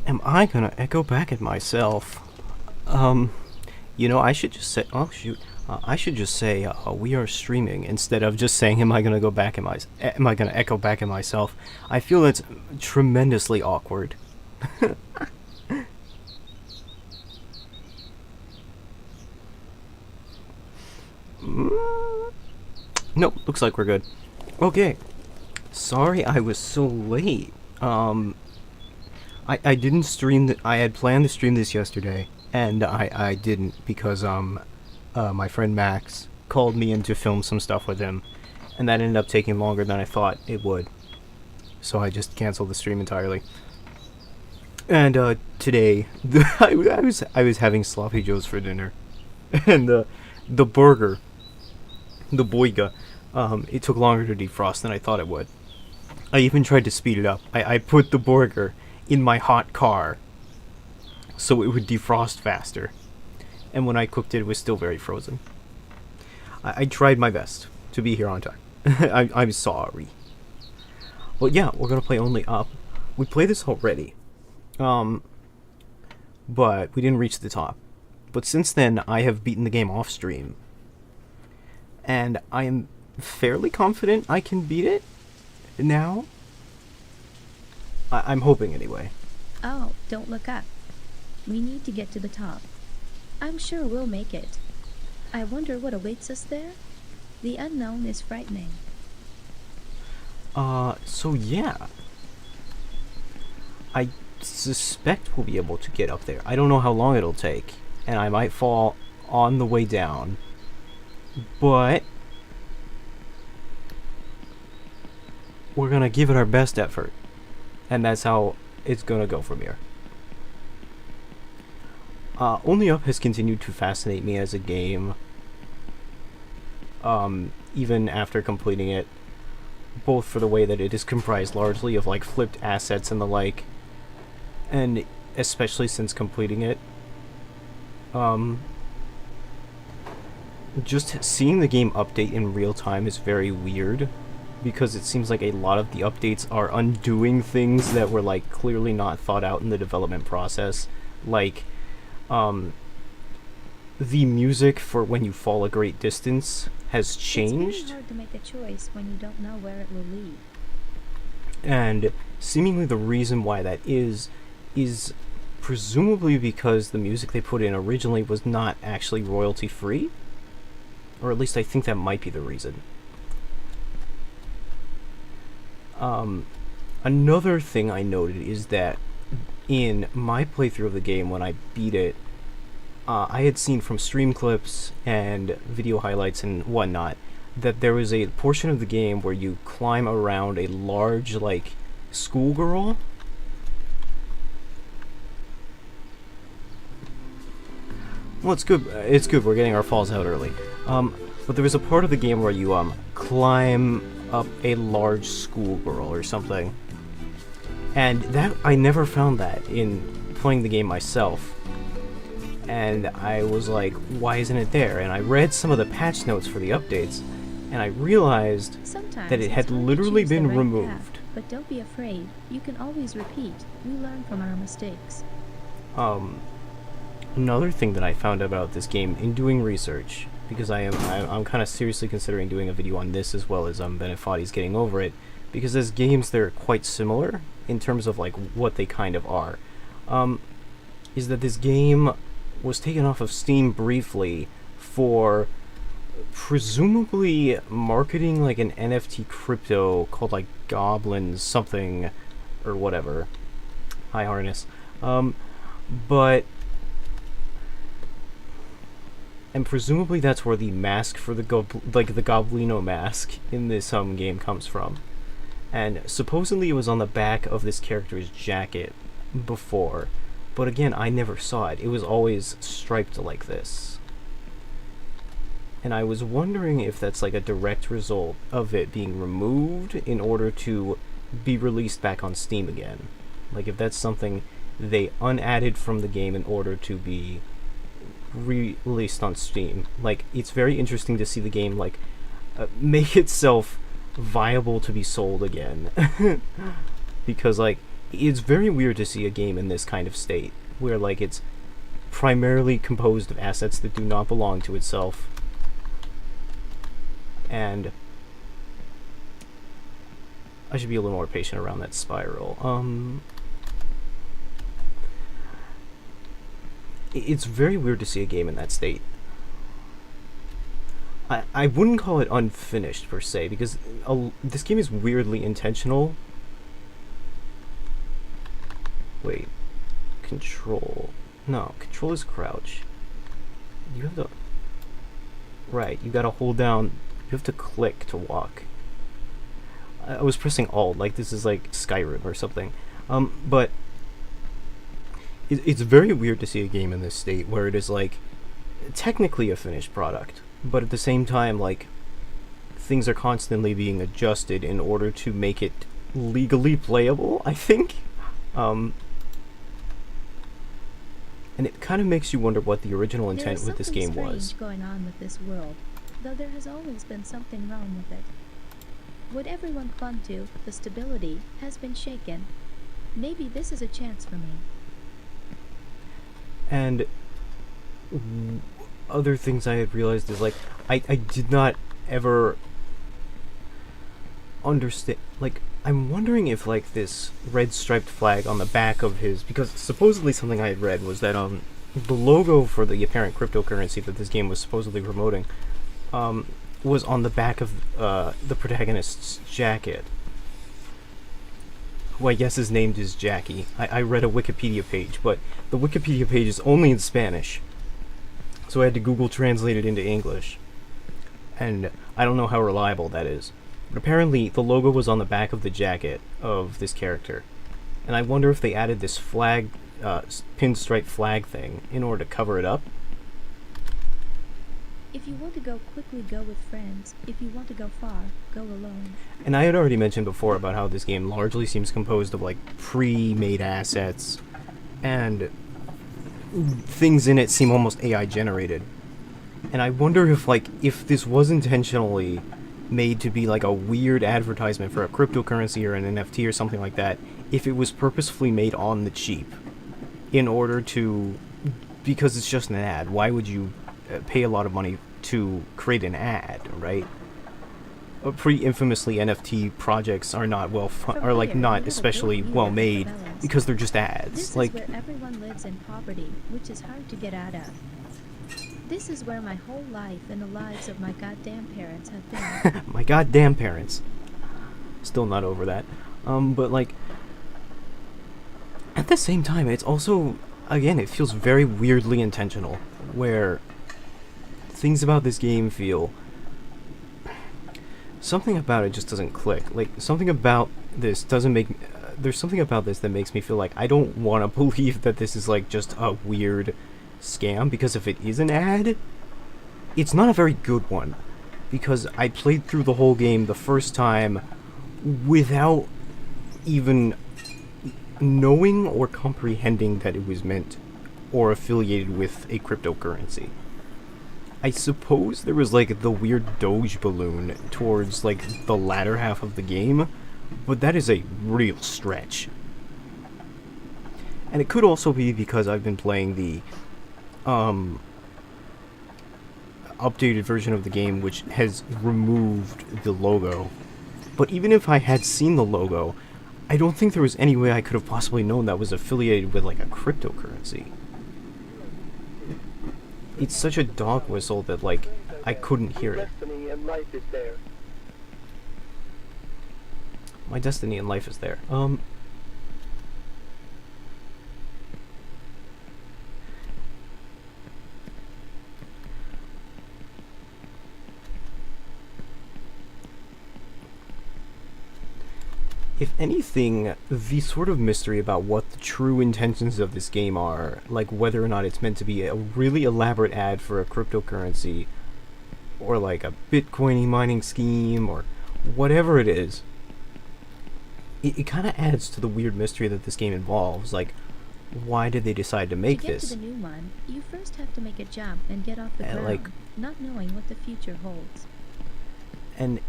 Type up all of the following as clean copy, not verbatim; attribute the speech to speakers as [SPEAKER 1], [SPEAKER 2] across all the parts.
[SPEAKER 1] Am I gonna echo back at myself? Um, I should just say, oh shoot, I should just say we are streaming instead of just saying, am I gonna go back at am I gonna echo back at myself? I feel it's tremendously awkward. Mm, nope, looks like we're good. Okay, sorry I was so late. I didn't stream. I had planned to stream this yesterday, and I didn't because my friend Max called me in to film some stuff with him, and that ended up taking longer than I thought it would. So I just canceled the stream entirely. And today, I was having sloppy joes for dinner, and the burger, the boiga, it took longer to defrost than I thought it would. I even tried to speed it up. I put the burger in my hot car so it would defrost faster. And when I cooked it, it was still very frozen. I tried my best to be here on time. I'm sorry. Well, yeah, we're gonna play Only Up. We played this already. But we didn't reach the top. But since then, I have beaten the game off stream. And I am fairly confident I can beat it now. I'm hoping anyway.
[SPEAKER 2] Oh, don't look up. We need to get to the top. I'm sure we'll make it. I wonder what awaits us there? The unknown is frightening.
[SPEAKER 1] So yeah. I suspect we'll be able to get up there. I don't know how long it'll take, and I might fall on the way down. But we're gonna give it our best effort. And that's how it's gonna go from here. Only Up has continued to fascinate me as a game. Even after completing it. Both for the way that it is comprised largely of like flipped assets and the like. And especially since completing it. Just seeing the game update in real time is very weird. Because it seems like a lot of the updates are undoing things that were like clearly not thought out in the development process. Like, the music for When You Fall a Great Distance has changed.
[SPEAKER 2] It's very hard to make a choice when you don't know where it will lead.
[SPEAKER 1] And seemingly the reason why that is presumably because the music they put in originally was not actually royalty free. Or at least I think that might be the reason. Another thing I noted is that in my playthrough of the game when I beat it, I had seen from stream clips and video highlights and whatnot that there was a portion of the game where you climb around a large, like, schoolgirl. Well, it's good. It's good. We're getting our falls out early. But there was a part of the game where you climb up a large schoolgirl or something, and that I never found that in playing the game myself. And I was like, why isn't it there? And I read some of the patch notes for the updates, and I realized
[SPEAKER 2] Sometimes
[SPEAKER 1] that it had
[SPEAKER 2] it's hard to
[SPEAKER 1] literally
[SPEAKER 2] choose the
[SPEAKER 1] been
[SPEAKER 2] right
[SPEAKER 1] removed.
[SPEAKER 2] path, but don't be afraid. You can always repeat. We learn from our mistakes.
[SPEAKER 1] Another thing that I found out about this game in doing research, because I'm kind of seriously considering doing a video on this as well as Benefati's Getting Over It, because as games they're quite similar in terms of like what they kind of are. Is that this game was taken off of Steam briefly for presumably marketing like an NFT crypto called like Goblin something or whatever. Hi Harness. But and presumably that's where the mask for the the Goblino mask in this game comes from. And supposedly it was on the back of this character's jacket before. But again, I never saw it. It was always striped like this. And I was wondering if that's like a direct result of it being removed in order to be released back on Steam again. Like if that's something they unadded from the game in order to be released on Steam. Like, it's very interesting to see the game like make itself viable to be sold again. Because like it's very weird to see a game in this kind of state, where like it's primarily composed of assets that do not belong to itself, and I should be a little more patient around that spiral. It's very weird to see a game in that state. I wouldn't call it unfinished per se, because this game is weirdly intentional. Wait, control. No, control is crouch. You have to. Right, you gotta hold down. You have to click to walk. I was pressing Alt, like this is like Skyrim or something. But it's very weird to see a game in this state where it is like technically a finished product, but at the same time, like things are constantly being adjusted in order to make it legally playable, I think. And it kind of makes you wonder what the original intent with this game was.
[SPEAKER 2] There is something strange going on with this world, though there has always been something wrong with it. What everyone clung to, the stability, has been shaken. Maybe this is a chance for me.
[SPEAKER 1] And other things I had realized is like I did not ever understand, like I'm wondering if like this red striped flag on the back of his, because supposedly something I had read was that the logo for the apparent cryptocurrency that this game was supposedly promoting was on the back of the protagonist's jacket, who I guess is named as Jackie. I read a Wikipedia page, but the Wikipedia page is only in Spanish, so I had to Google translate it into English, and I don't know how reliable that is. But apparently the logo was on the back of the jacket of this character, and I wonder if they added this flag, pinstripe flag thing in order to cover it up.
[SPEAKER 2] If you want to go quickly, go with friends. If you want to go far, go alone.
[SPEAKER 1] And I had already mentioned before about how this game largely seems composed of like pre-made assets, and things in it seem almost AI generated. And I wonder if this was intentionally made to be like a weird advertisement for a cryptocurrency or an NFT or something like that, if it was purposefully made on the cheap in order to, because it's just an ad. Why would you pay a lot of money to create an ad, right? Pretty infamously, NFT projects are not not especially well made because they're just ads.
[SPEAKER 2] This is where everyone lives in poverty, which is hard to get out of. This is where my whole life and the lives of my goddamn parents have been.
[SPEAKER 1] My goddamn parents. Still not over that. But like, at the same time, it's also, again, it feels very weirdly intentional, where things about this game feel, something about it just doesn't click. Like, something about this doesn't make, there's something about this that makes me feel like I don't want to believe that this is like just a weird scam, because if it is an ad, it's not a very good one, because I played through the whole game the first time without even knowing or comprehending that it was meant or affiliated with a cryptocurrency. I suppose there was like the weird Doge balloon towards like the latter half of the game, but that is a real stretch. And it could also be because I've been playing the updated version of the game, which has removed the logo. But even if I had seen the logo, I don't think there was any way I could have possibly known that was affiliated with like a cryptocurrency. It's such a dog whistle that like I couldn't hear it.
[SPEAKER 3] Destiny and life is there.
[SPEAKER 1] My destiny in life is there. If anything, the sort of mystery about what the true intentions of this game are, like whether or not it's meant to be a really elaborate ad for a cryptocurrency, or like a Bitcoin mining scheme, or whatever it is, it kind of adds to the weird mystery that this game involves. Like, why did they decide to make this?
[SPEAKER 2] To get to the new one, you first have to make a jump and get off the ground,
[SPEAKER 1] like,
[SPEAKER 2] not knowing what the future holds.
[SPEAKER 1] And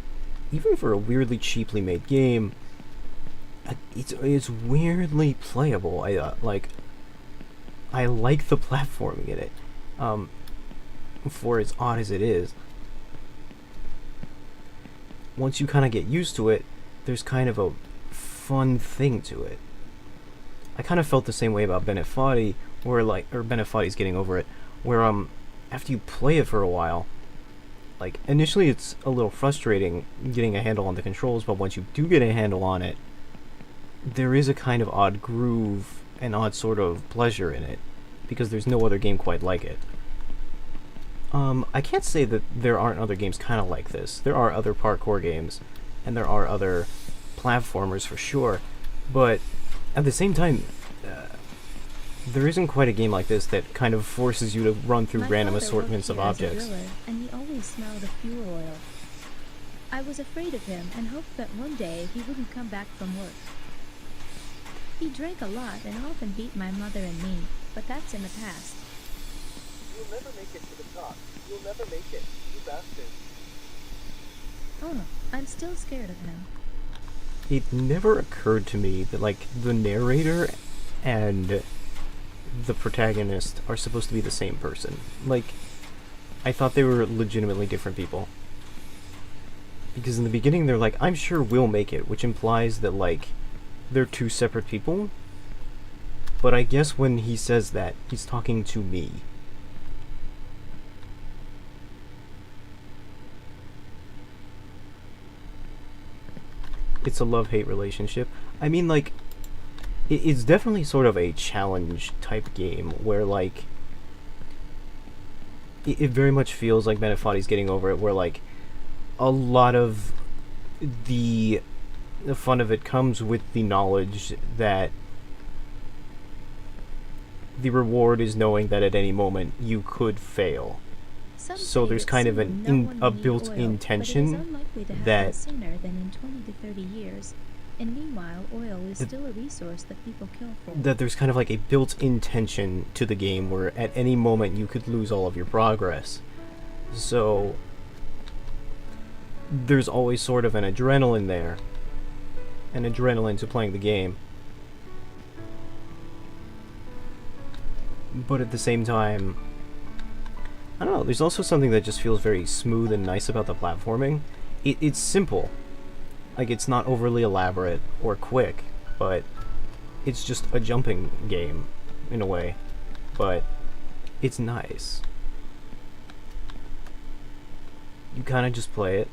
[SPEAKER 1] even for a weirdly cheaply made game, it's weirdly playable. I like the platforming in it. For as odd as it is, once you kind of get used to it, there's kind of a fun thing to it. I kind of felt the same way about Bennett Foddy, or Bennett Foddy's Getting Over It, where after you play it for a while, like initially it's a little frustrating getting a handle on the controls, but once you do get a handle on it, there is a kind of odd groove and odd sort of pleasure in it, because there's no other game quite like it. I can't say that there aren't other games kind of like this. There are other parkour games, and there are other platformers for sure, but at the same time, there isn't quite a game like this that kind of forces you to run through
[SPEAKER 2] My
[SPEAKER 1] random
[SPEAKER 2] father
[SPEAKER 1] assortments of
[SPEAKER 2] worked here as a
[SPEAKER 1] objects.
[SPEAKER 2] driller, and he always smelled of fuel oil. I was afraid of him and hoped that one day he wouldn't come back from work. He drank a lot and often beat my mother and me, but that's in the past.
[SPEAKER 3] You'll never make it to the top. You'll never make it. You bastard.
[SPEAKER 2] Oh, I'm still scared of him.
[SPEAKER 1] It never occurred to me that, like, the narrator and the protagonist are supposed to be the same person. Like, I thought they were legitimately different people. Because in the beginning they're like, I'm sure we'll make it, which implies that, like, they're two separate people. But I guess when he says that, he's talking to me. It's a love-hate relationship. I mean, like, it's definitely sort of a challenge type game where, like, it very much feels like Bennett Foddy's Getting Over It, where, like, a lot of the fun of it comes with the knowledge that the reward is knowing that at any moment you could fail.
[SPEAKER 2] Some
[SPEAKER 1] So
[SPEAKER 2] say
[SPEAKER 1] there's
[SPEAKER 2] that
[SPEAKER 1] kind of
[SPEAKER 2] soon
[SPEAKER 1] a
[SPEAKER 2] no one will need
[SPEAKER 1] built-in
[SPEAKER 2] oil,
[SPEAKER 1] tension
[SPEAKER 2] but it is unlikely to happen
[SPEAKER 1] that-
[SPEAKER 2] sooner than in 20 to 30 years. And meanwhile, oil is
[SPEAKER 1] That-
[SPEAKER 2] still a resource that people kill for.
[SPEAKER 1] That there's kind of like a built-in tension to the game where at any moment you could lose all of your progress. So there's always sort of an adrenaline there. An adrenaline to playing the game. But at the same time, I don't know, there's also something that just feels very smooth and nice about the platforming. It's simple. Like, it's not overly elaborate or quick, but it's just a jumping game, in a way. But it's nice. You kind of just play it.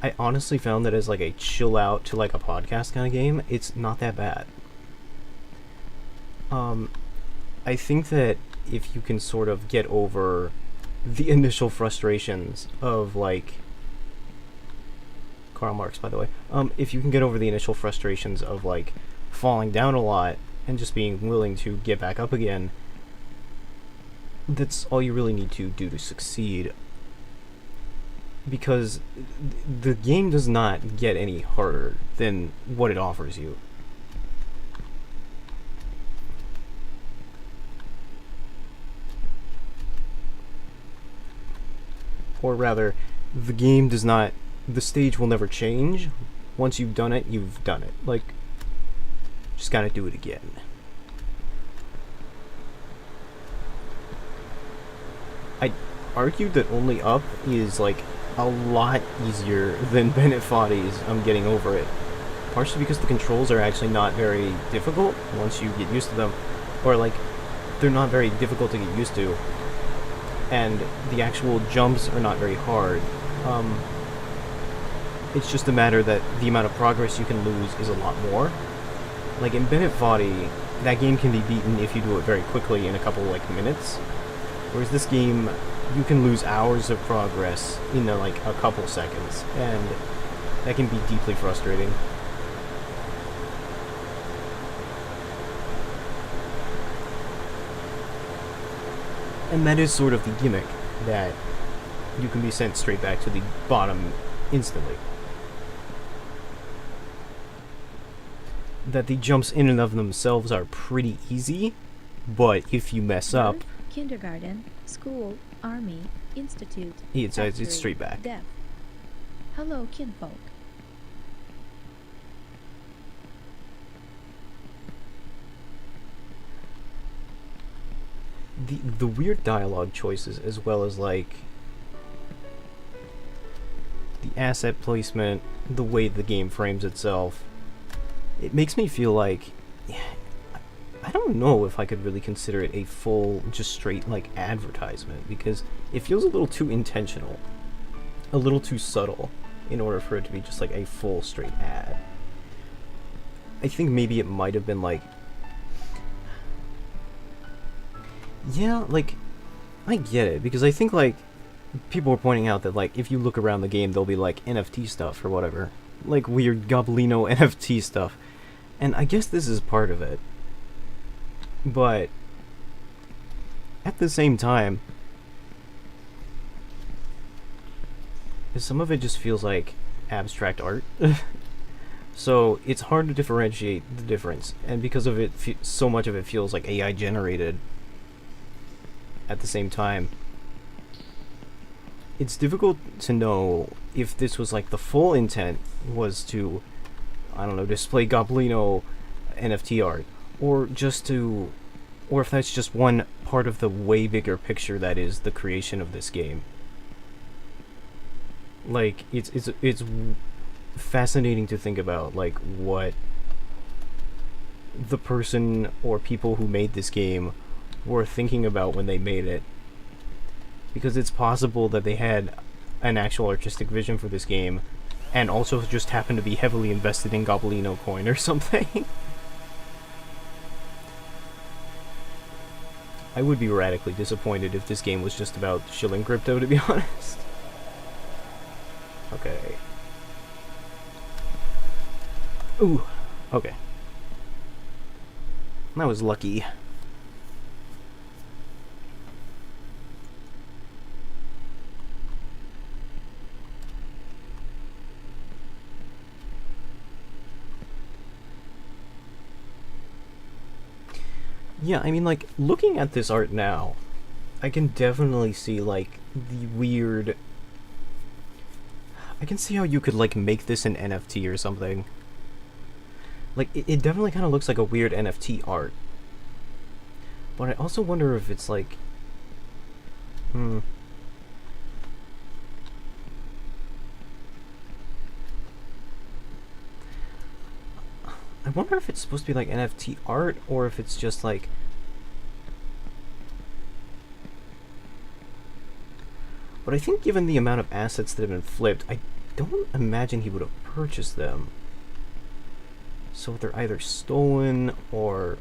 [SPEAKER 1] I honestly found that as, like, a chill out to, like, a podcast kind of game, it's not that bad. I think that if you can sort of get over the initial frustrations of, like, Karl Marx, by the way, if you can get over the initial frustrations of, like, falling down a lot and just being willing to get back up again, that's all you really need to do to succeed. Because the game does not get any harder than what it offers you. Or rather, the game does not... The stage will never change. Once you've done it, you've done it. Like, just gotta do it again. I argued that Only Up is, like, a lot easier than Bennett Foddy's Getting Over It. Partially because the controls are actually not very difficult once you get used to them. Or, like, they're not very difficult to get used to. And the actual jumps are not very hard. It's just a matter that the amount of progress you can lose is a lot more. Like in Bennett Foddy, that game can be beaten if you do it very quickly in a couple, like, minutes. Whereas this game, you can lose hours of progress in, like, a couple seconds. And that can be deeply frustrating. And that is sort of the gimmick, that you can be sent straight back to the bottom instantly. That the jumps in and of themselves are pretty easy, but if you mess up,
[SPEAKER 2] Birth, kindergarten, school, army, institute,
[SPEAKER 1] it's
[SPEAKER 2] factory,
[SPEAKER 1] straight back.
[SPEAKER 2] death. Hello, kinfolk.
[SPEAKER 1] the weird dialogue choices, as well as like the asset placement, the way the game frames itself, it makes me feel like I don't know if I could really consider it a full, just straight like advertisement, because it feels a little too intentional, a little too subtle, in order for it to be just like a full straight ad. I think maybe it might have been like, yeah, like, I get it, because I think like people were pointing out that like if you look around the game, there'll be like NFT stuff or whatever, like weird Goblino NFT stuff, and I guess this is part of it. But at the same time, some of it just feels like abstract art. So it's hard to differentiate the difference, and because of it, so much of it feels like AI generated. At the same time, it's difficult to know if this was like the full intent was to, I don't know, display Goblino NFT art, or just to, or if that's just one part of the way bigger picture that is the creation of this game. Like, it's fascinating to think about, like, what the person or people who made this game were thinking about when they made it. Because it's possible that they had an actual artistic vision for this game, and also just happened to be heavily invested in Goblino coin or something. I would be radically disappointed if this game was just about shilling crypto, to be honest. Okay. Ooh, okay. That was lucky. Yeah, I mean, like, looking at this art now, I can definitely see, like, the weird... I can see how you could, like, make this an NFT or something. Like, it definitely kind of looks like a weird NFT art. But I also wonder if it's, like... I wonder if it's supposed to be like NFT art, or if it's just like... But I think given the amount of assets that have been flipped, I don't imagine he would have purchased them. So they're either stolen, or...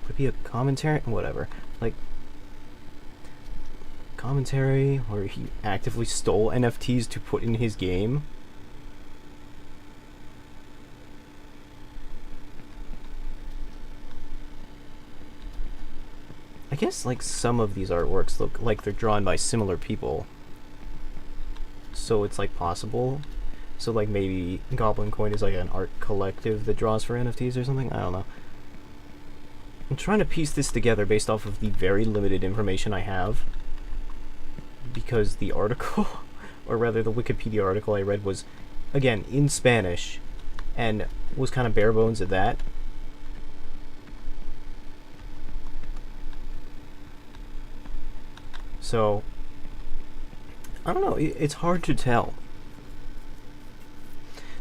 [SPEAKER 1] Would it be a commentary? Whatever. Like... Commentary, or he actively stole NFTs to put in his game? I guess, like, some of these artworks look like they're drawn by similar people. So it's, like, possible. So, like, maybe Goblin Coin is, like, an art collective that draws for NFTs or something? I don't know. I'm trying to piece this together based off of the very limited information I have. Because the article, or rather the Wikipedia article I read was, again, in Spanish, and was kind of bare bones at that. So, I don't know, it's hard to tell.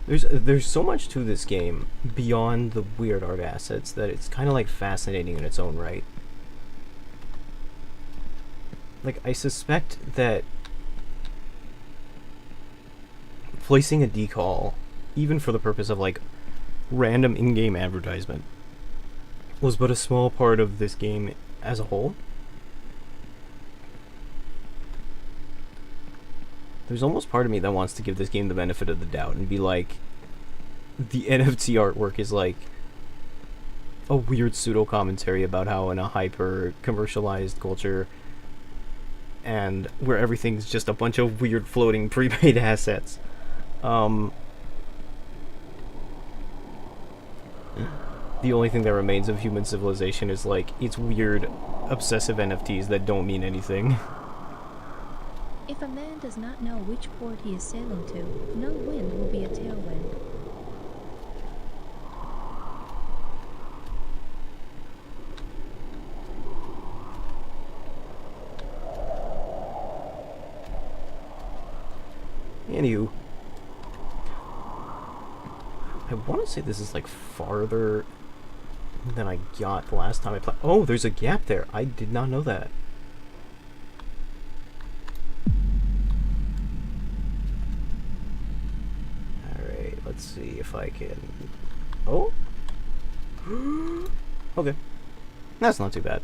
[SPEAKER 1] There's so much to this game beyond the weird art assets that it's kind of like fascinating in its own right. Like, I suspect that placing a decal, even for the purpose of like random in-game advertisement, was but a small part of this game as a whole. There's almost part of me that wants to give this game the benefit of the doubt and be like, the NFT artwork is like a weird pseudo commentary about how in a hyper commercialized culture, and where everything's just a bunch of weird floating prepaid assets, the only thing that remains of human civilization is like its weird obsessive NFTs that don't mean anything.
[SPEAKER 2] If a man does not know which port he is sailing to, no wind will be a tailwind.
[SPEAKER 1] Anywho, I want to say this is like farther than I got the last time I played. Oh, there's a gap there. I did not know that. Alright, let's see if I can... Oh? Okay. That's not too bad.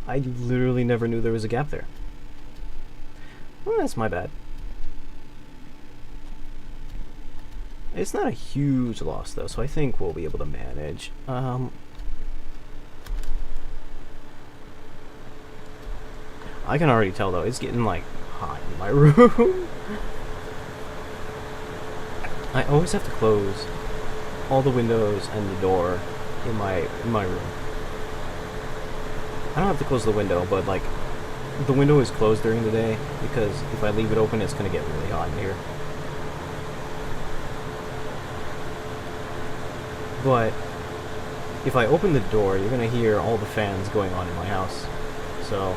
[SPEAKER 1] I literally never knew there was a gap there. Well, that's my bad. It's not a huge loss though, so I think we'll be able to manage. I can already tell though, it's getting like hot in my room. I always have to close all the windows and the door in my room. I don't have to close the window, but like the window is closed during the day because if I leave it open, it's gonna get really hot in here. But if I open the door, you're gonna hear all the fans going on in my house. So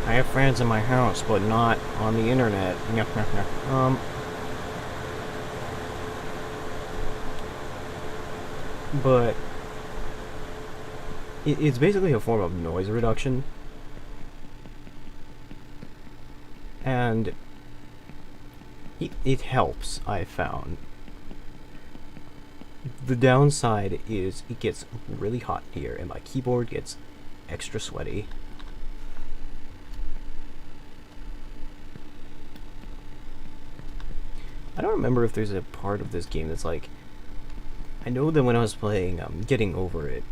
[SPEAKER 1] I have fans in my house, but not on the internet. But it's basically a form of noise reduction, and it helps, I found. The downside is it gets really hot here, and my keyboard gets extra sweaty. I don't remember if there's a part of this game that's like... I know that when I was playing Getting Over It,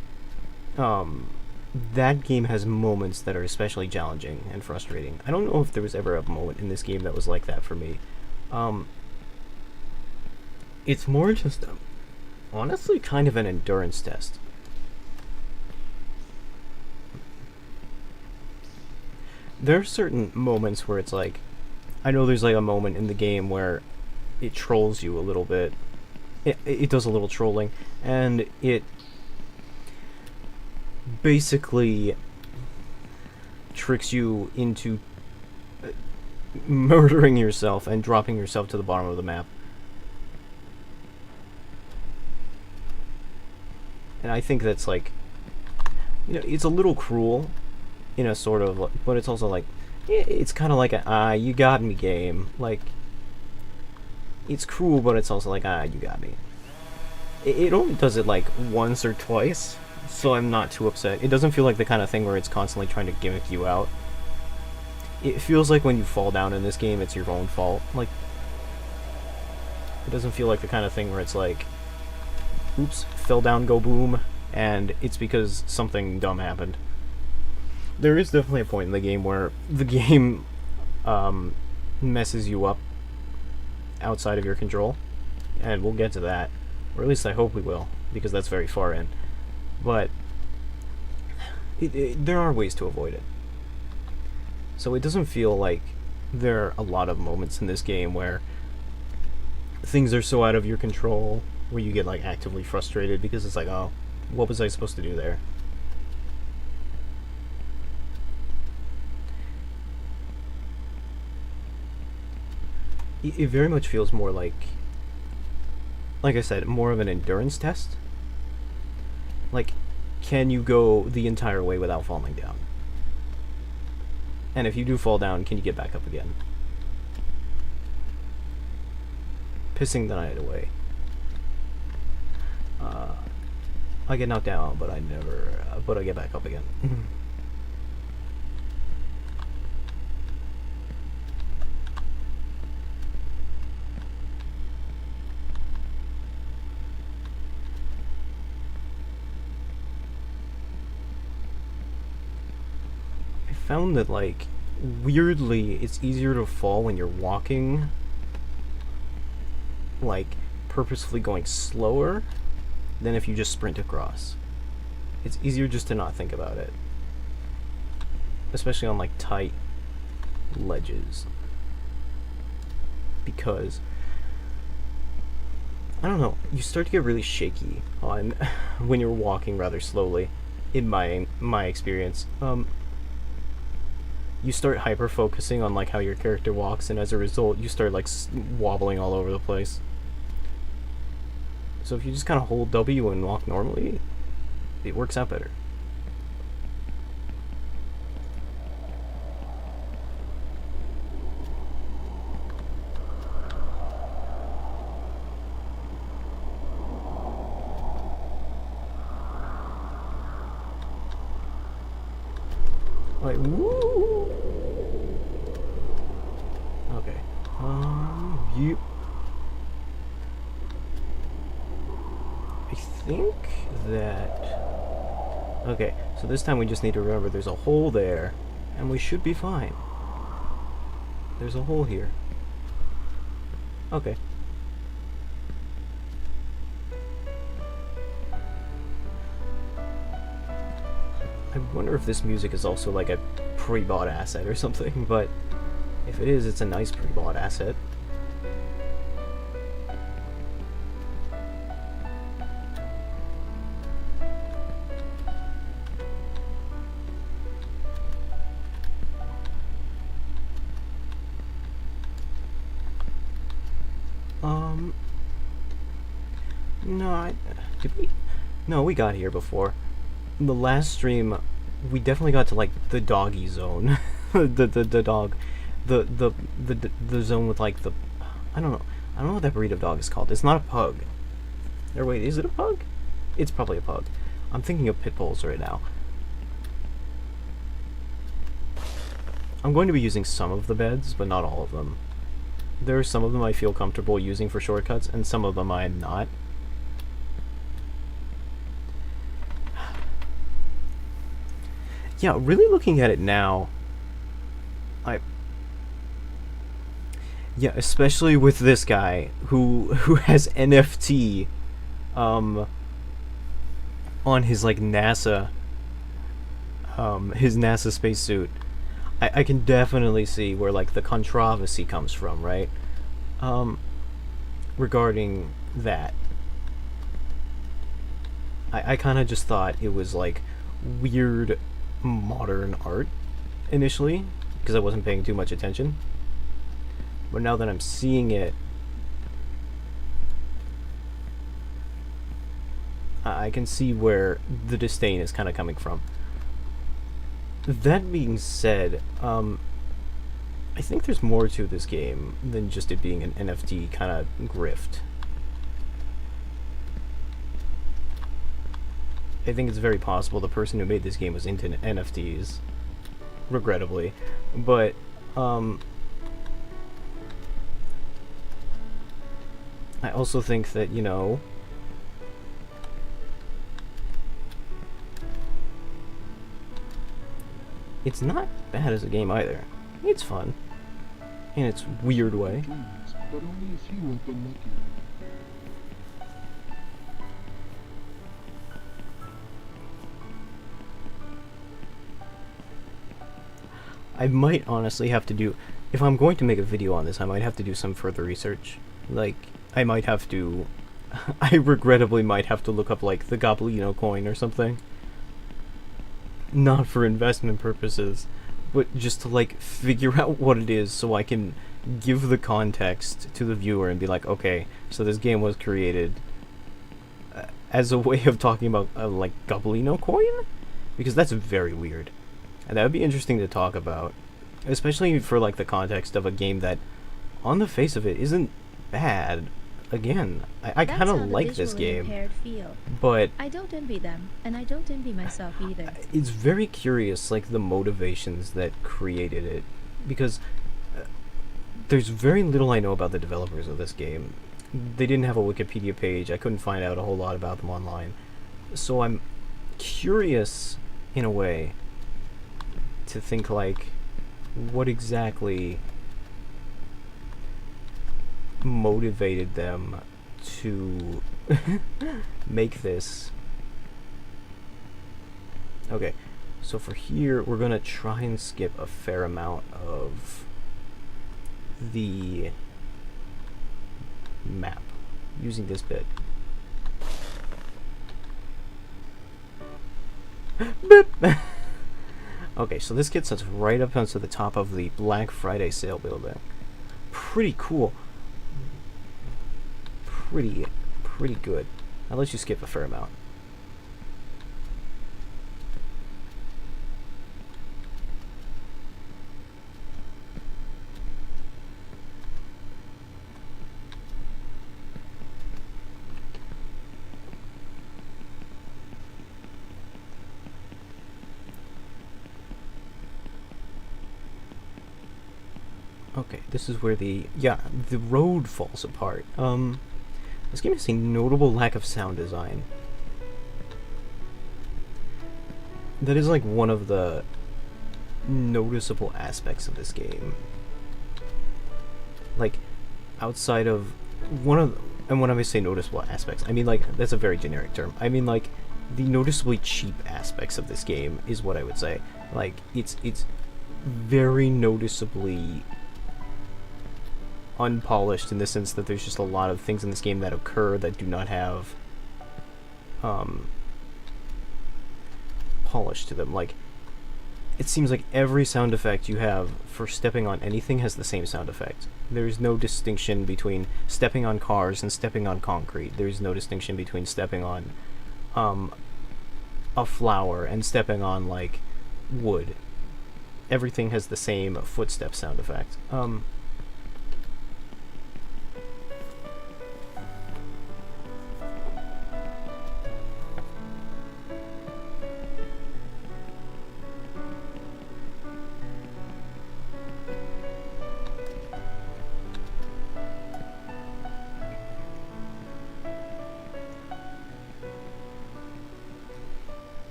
[SPEAKER 1] that game has moments that are especially challenging and frustrating. I don't know if there was ever a moment in this game that was like that for me. It's more just... honestly, kind of an endurance test. There are certain moments where it's like... I know there's like a moment in the game where it trolls you a little bit. It does a little trolling, and it basically tricks you into murdering yourself and dropping yourself to the bottom of the map. And I think that's like, you know, it's a little cruel in a sort of, but it's also like, it's kind of like a, you got me game. Like, it's cruel, but it's also like, you got me. It only does it like once or twice, so I'm not too upset. It doesn't feel like the kind of thing where it's constantly trying to gimmick you out. It feels like when you fall down in this game, it's your own fault. Like, it doesn't feel like the kind of thing where it's like, oops, fell down, go boom, and it's because something dumb happened. There is definitely a point in the game where the game messes you up outside of your control, and we'll get to that, or at least I hope we will, because that's very far in. But there are ways to avoid it. So it doesn't feel like there are a lot of moments in this game where things are so out of your control, where you get like actively frustrated because it's like, oh, what was I supposed to do there? It very much feels more like I said, more of an endurance test. Like, can you go the entire way without falling down? And if you do fall down, can you get back up again? Pissing the night away. I get knocked down, but I get back up again. I found that, like, weirdly, it's easier to fall when you're walking, like, purposefully going slower than if you just sprint across. It's easier just to not think about it. Especially on, like, tight ledges. Because, I don't know, you start to get really shaky on when you're walking rather slowly, in my experience. you start hyper focusing on like how your character walks, and as a result, you start like wobbling all over the place. So if you just kind of hold W and walk normally, it works out better. Like, woo! Okay. You. I think that. Okay, so this time we just need to remember there's a hole there, and we should be fine. There's a hole here. Okay. I wonder if this music is also like a pre-bought asset or something, but if it is, it's a nice pre-bought asset. No, did we? No, we got here before. The last stream, we definitely got to like the doggy zone, the dog, the zone with like the, I don't know what that breed of dog is called. It's not a pug. Or wait, is it a pug? It's probably a pug. I'm thinking of pit bulls right now. I'm going to be using some of the beds, but not all of them. There are some of them I feel comfortable using for shortcuts, and some of them I am not. Yeah, really looking at it now, yeah, especially with this guy who has NFT on his like NASA his NASA spacesuit. I can definitely see where like the controversy comes from, right? Regarding that. I kind of just thought it was like weird modern art initially because I wasn't paying too much attention, but now that I'm seeing it, I can see where the disdain is kind of coming from. That being said, I think there's more to this game than just it being an NFT kind of grift. I think it's very possible the person who made this game was into NFTs, regrettably, but I also think that, you know, it's not bad as a game either. It's fun in its weird way.
[SPEAKER 4] But only a few have been lucky.
[SPEAKER 1] I might honestly have to do, if I'm going to make a video on this, I might have to do some further research. Like, I might have to, I regrettably might have to look up, like, the Gobblino coin or something. Not for investment purposes, but just to, like, figure out what it is so I can give the context to the viewer and be like, okay, so this game was created as a way of talking about, like, Gobblino coin? Because that's very weird. And that would be interesting to talk about, especially for like the context of a game that, on the face of it, isn't bad. Again, I kind of like this game, but
[SPEAKER 2] I don't envy them, and I don't envy myself either.
[SPEAKER 1] It's very curious, like the motivations that created it, because there's very little I know about the developers of this game. They didn't have a Wikipedia page. I couldn't find out a whole lot about them online, so I'm curious in a way to think like what exactly motivated them to make this. Okay, so for here we're gonna try and skip a fair amount of the map using this bit. Boop. Okay, so this gets us right up onto the top of the Black Friday sale building. Pretty cool. Pretty good. I'll let you skip a fair amount. Okay, this is where the road falls apart. This game has a notable lack of sound design. That is like one of the noticeable aspects of this game. Like, outside of and when I say noticeable aspects, I mean like, that's a very generic term. I mean like, the noticeably cheap aspects of this game is what I would say. Like, it's very noticeably unpolished in the sense that there's just a lot of things in this game that occur that do not have polish to them. Like, it seems like every sound effect you have for stepping on anything has the same sound effect. There's no distinction between stepping on cars and stepping on concrete. There's no distinction between stepping on a flower and stepping on like wood. Everything has the same footstep sound effect.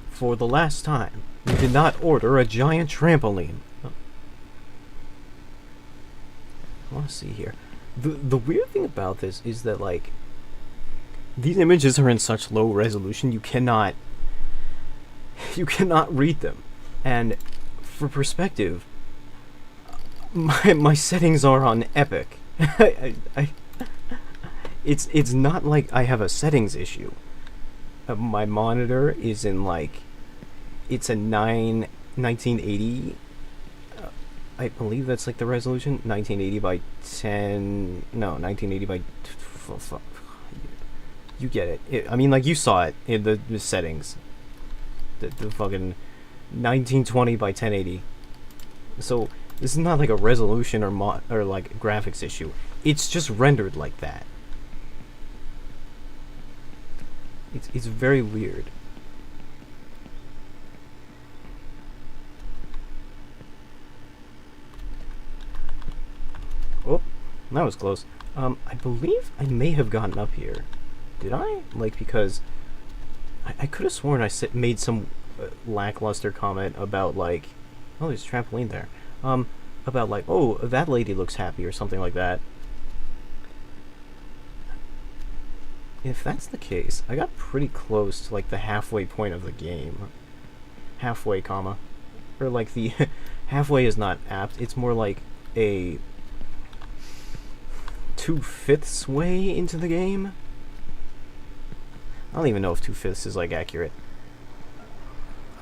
[SPEAKER 1] For the last time, we did not order a giant trampoline. Oh. I want to see here. The weird thing about this is that, like, these images are in such low resolution, you cannot read them. And for perspective, my settings are on epic. It's not like I have a settings issue. My monitor is in like, it's a 1980. I believe that's like the resolution, 1980 by 10. No, 1980 by. You get it. I mean, like, you saw it in the settings. The fucking 1920 by 1080. So this is not like a resolution or like graphics issue. It's just rendered like that. It's very weird. Oh, that was close. I believe I may have gotten up here. Did I? Like, because I could have sworn I made some lackluster comment about, like, oh, there's a trampoline there. About, like, oh, that lady looks happy or something like that. If that's the case, I got pretty close to, like, the halfway point of the game. Halfway, comma. Or, like, the halfway is not apt. It's more like a 2/5 way into the game. I don't even know if 2/5 is, like, accurate.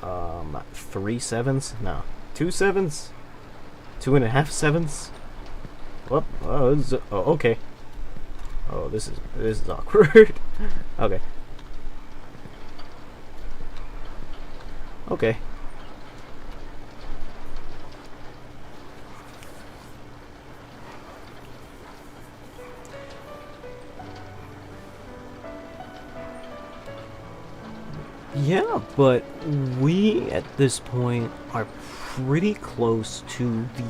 [SPEAKER 1] 3/7? No. 2/7? 2.5/7? Oh, okay. Oh, this is awkward. Okay. Okay. Yeah, but we at this point are pretty close to the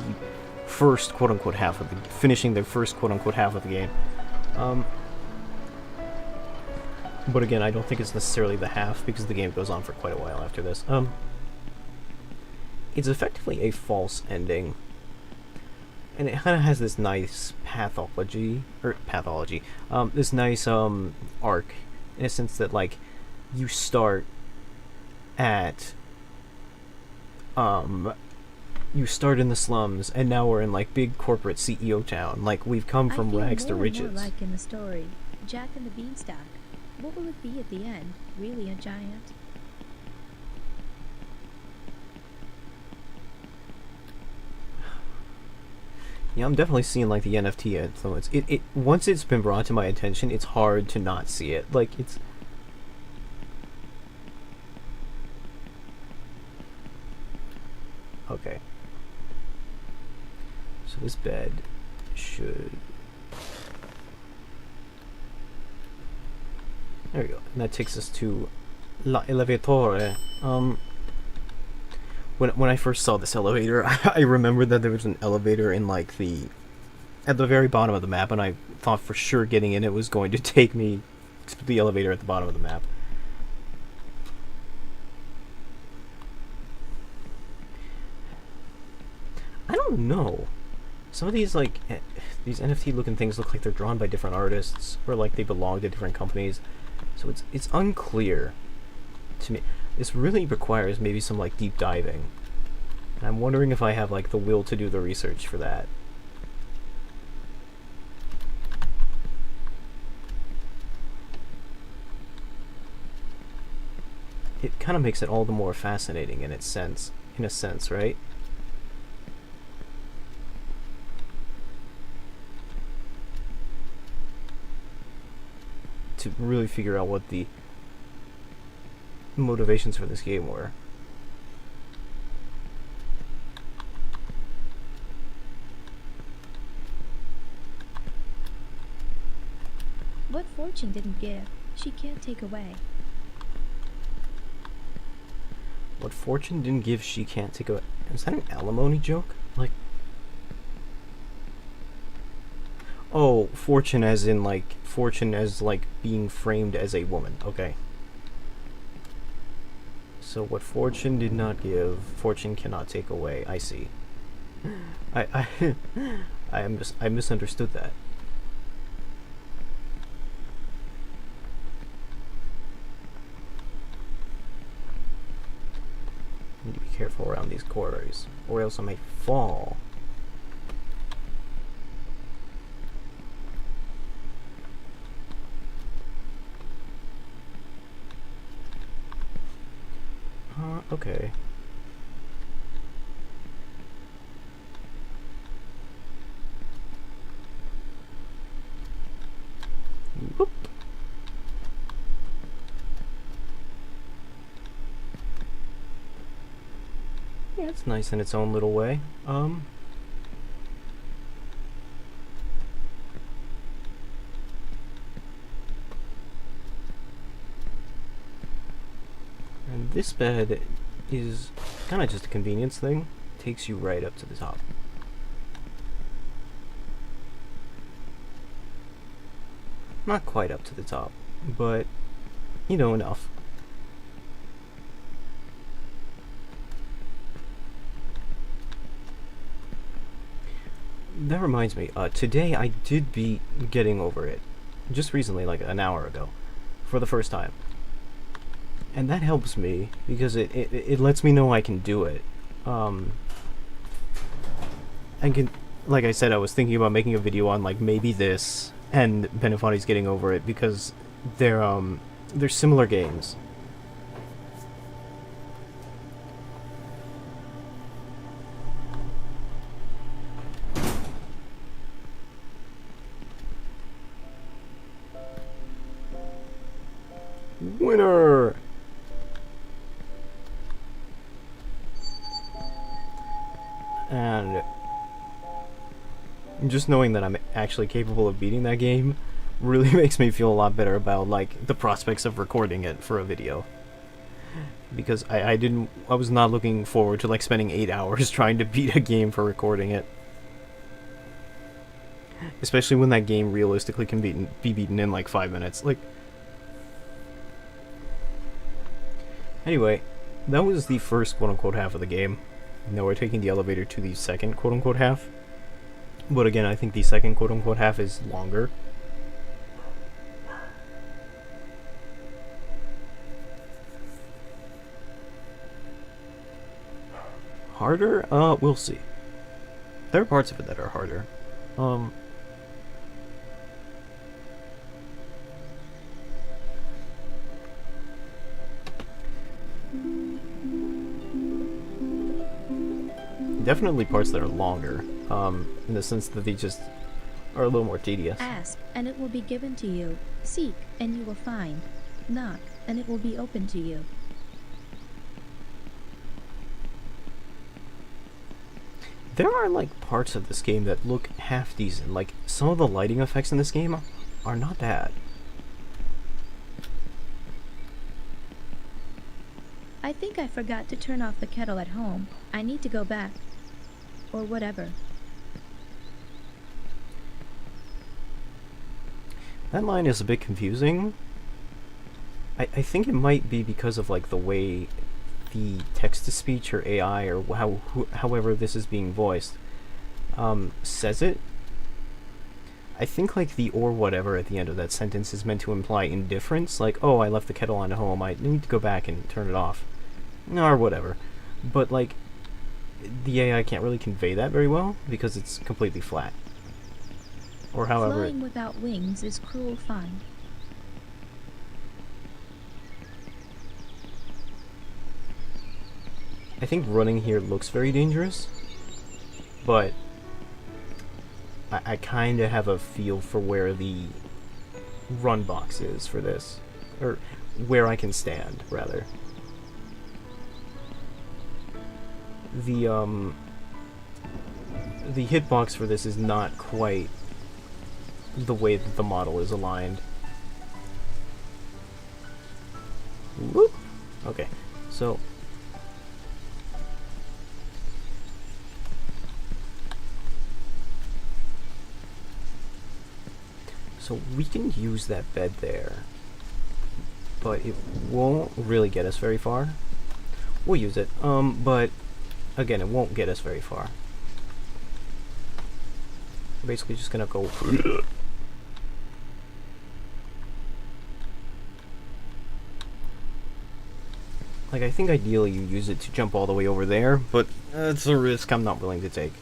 [SPEAKER 1] first quote-unquote half of the finishing the first quote-unquote half of the game. But again, I don't think it's necessarily the half because the game goes on for quite a while after this. It's effectively a false ending, and it kind of has this nice pathology, this nice arc in a sense that, like, you start at you start in the slums, and now we're in, like, big corporate CEO town. Like, we've come from rags to riches.
[SPEAKER 2] More like in the story, Jack and the Beanstalk. What will it be at the end? Really a giant?
[SPEAKER 1] Yeah, I'm definitely seeing like the NFT influence. It once it's been brought to my attention, it's hard to not see it. Like it's okay. So this bed should. There we go. And that takes us to La Elevatore. When I first saw this elevator, I remembered that there was an elevator in like at the very bottom of the map, and I thought for sure getting in it was going to take me to the elevator at the bottom of the map. I don't know. Some of these like these NFT looking things look like they're drawn by different artists, or like they belong to different companies. So it's unclear to me. This really requires maybe some like deep diving. And I'm wondering if I have like the will to do the research for that. It kind of makes it all the more fascinating in a sense, right? To really figure out what the motivations for this game were.
[SPEAKER 2] What fortune didn't give, she can't take away.
[SPEAKER 1] What fortune didn't give, she can't take away. Is that an alimony joke? Like, oh, fortune as being framed as a woman. Okay. So what fortune did not give, fortune cannot take away. I see. I I misunderstood that. Need to be careful around these corridors, or else I may fall. Okay. Whoop. Yeah, it's nice in its own little way. And this bed is kind of just a convenience thing. Takes you right up to the top. Not quite up to the top, but you know, enough. That reminds me, today I did beat Getting Over It. Just recently, like an hour ago. For the first time. And that helps me, because it lets me know I can do it. I can, like I said, I was thinking about making a video on, like, maybe this, and Benefanti's Getting Over It, because they're similar games. Winner! And just knowing that I'm actually capable of beating that game really makes me feel a lot better about, like, the prospects of recording it for a video. Because I was not looking forward to, like, spending 8 hours trying to beat a game for recording it. Especially when that game realistically can be beaten in, like, 5 minutes. Like, anyway, that was the first quote-unquote half of the game. Now we're taking the elevator to the second quote-unquote half. But again, I think the second quote-unquote half is longer. Harder? We'll see. There are parts of it that are harder. definitely parts that are longer, in the sense that they just are a little more tedious.
[SPEAKER 2] Ask, and it will be given to you. Seek, and you will find. Knock, and it will be open to you.
[SPEAKER 1] There are like parts of this game that look half decent. Like some of the lighting effects in this game are not bad.
[SPEAKER 2] I think I forgot to turn off the kettle at home. I need to go back. Or whatever.
[SPEAKER 1] That line is a bit confusing. I think it might be because of like the way the text-to-speech or AI or however this is being voiced says it. I think like the or whatever at the end of that sentence is meant to imply indifference, like, oh, I left the kettle on at home, I need to go back and turn it off, or whatever. But like the AI can't really convey that very well because it's completely flat. Or however
[SPEAKER 2] Flying without wings is cruel fun.
[SPEAKER 1] I think running here looks very dangerous, but I kind of have a feel for where the run box is for this, or where I can stand, rather. The hitbox for this is not quite the way that the model is aligned. Whoop! Okay, so we can use that bed there, but it won't really get us very far. We'll use it, but again, it won't get us very far. We're basically just gonna go. Like, I think ideally you use it to jump all the way over there, but it's a risk I'm not willing to take.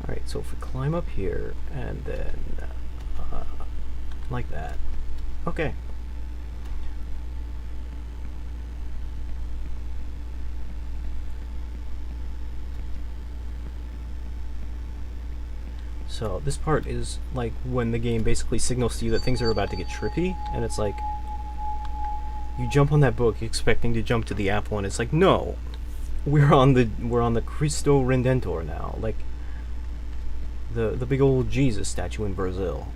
[SPEAKER 1] Alright, so if we climb up here, and then, like that. Okay. So, this part is, like, when the game basically signals to you that things are about to get trippy, and it's like, you jump on that book expecting to jump to the apple, and it's like, no! We're on the Cristo Redentor now, like, the big old Jesus statue in Brazil.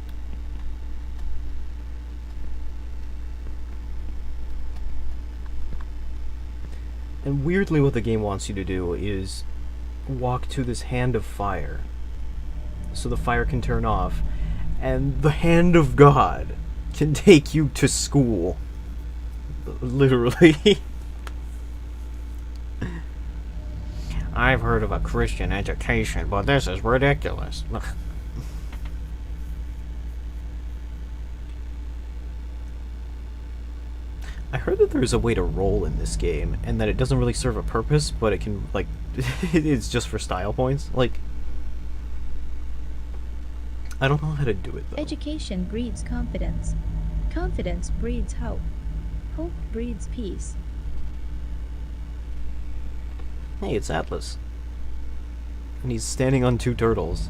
[SPEAKER 1] And weirdly what the game wants you to do is walk to this hand of fire, so the fire can turn off, and the hand of God can take you to school. Literally. I've heard of a Christian education, but this is ridiculous. I heard that there's a way to roll in this game, and that it doesn't really serve a purpose, but it can, like, it's just for style points. Like, I don't know how to do it, though.
[SPEAKER 2] Education breeds confidence. Confidence breeds hope. Hope breeds peace.
[SPEAKER 1] Hey, it's Atlas. And he's standing on two turtles.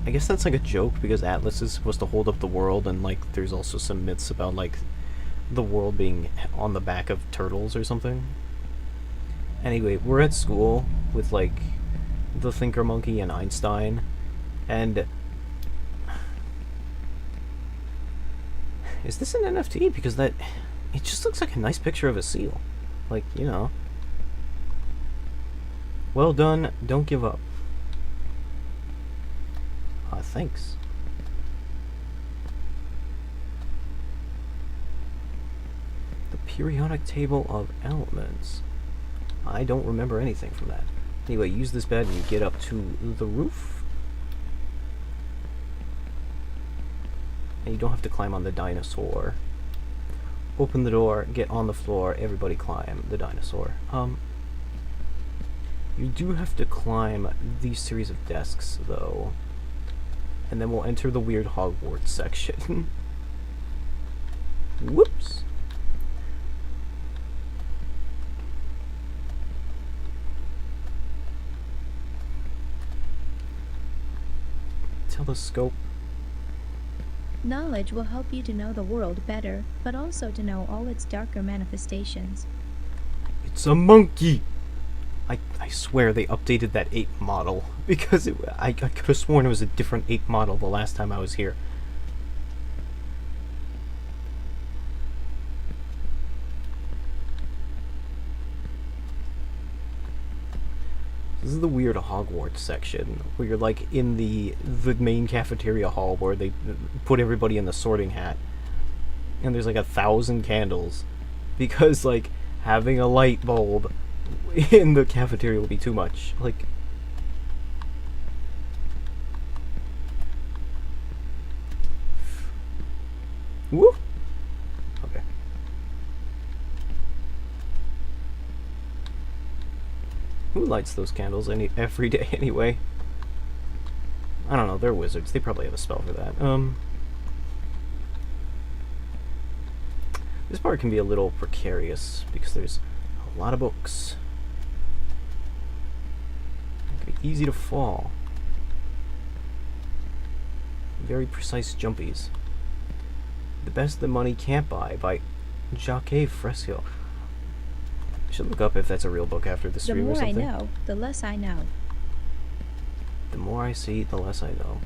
[SPEAKER 1] I guess that's like a joke because Atlas is supposed to hold up the world, and like there's also some myths about like the world being on the back of turtles or something. Anyway, we're at school with like the Thinker Monkey and Einstein, and is this an NFT? Because that it just looks like a nice picture of a seal. Like, you know. Well done, don't give up. Thanks. The periodic table of elements. I don't remember anything from that. Anyway, use this bed and you get up to the roof. And you don't have to climb on the dinosaur. Open the door, get on the floor, everybody climb the dinosaur. You do have to climb these series of desks, though. And then we'll enter the weird Hogwarts section. Whoops! Telescope.
[SPEAKER 2] Knowledge will help you to know the world better, but also to know all its darker manifestations.
[SPEAKER 1] It's a monkey! I swear they updated that ape model, because I could have sworn it was a different ape model the last time I was here. This is the weird Hogwarts section, where you're like in the main cafeteria hall where they put everybody in the sorting hat. And there's like 1,000 candles. Because like having a light bulb in the cafeteria will be too much. Like, woo! Okay. Who lights those candles every day anyway? I don't know, they're wizards. They probably have a spell for that. This part can be a little precarious because there's a lot of books. It can be easy to fall. Very precise jumpies. The Best the Money Can't Buy by Jacques Fresco. I should look up if that's a real book after the
[SPEAKER 2] The
[SPEAKER 1] stream or
[SPEAKER 2] more I
[SPEAKER 1] something.
[SPEAKER 2] know, the less I know.
[SPEAKER 1] The more I see, the less I know.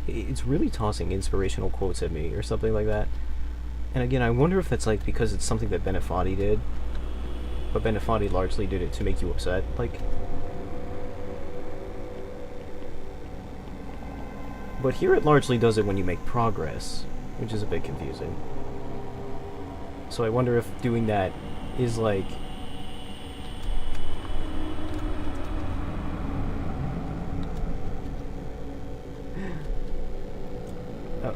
[SPEAKER 1] It's really tossing inspirational quotes at me or something like that. And again, I wonder if that's like because it's something that Benefati did. But Benefati largely did it to make you upset. Like, but here it largely does it when you make progress, which is a bit confusing. So I wonder if doing that is like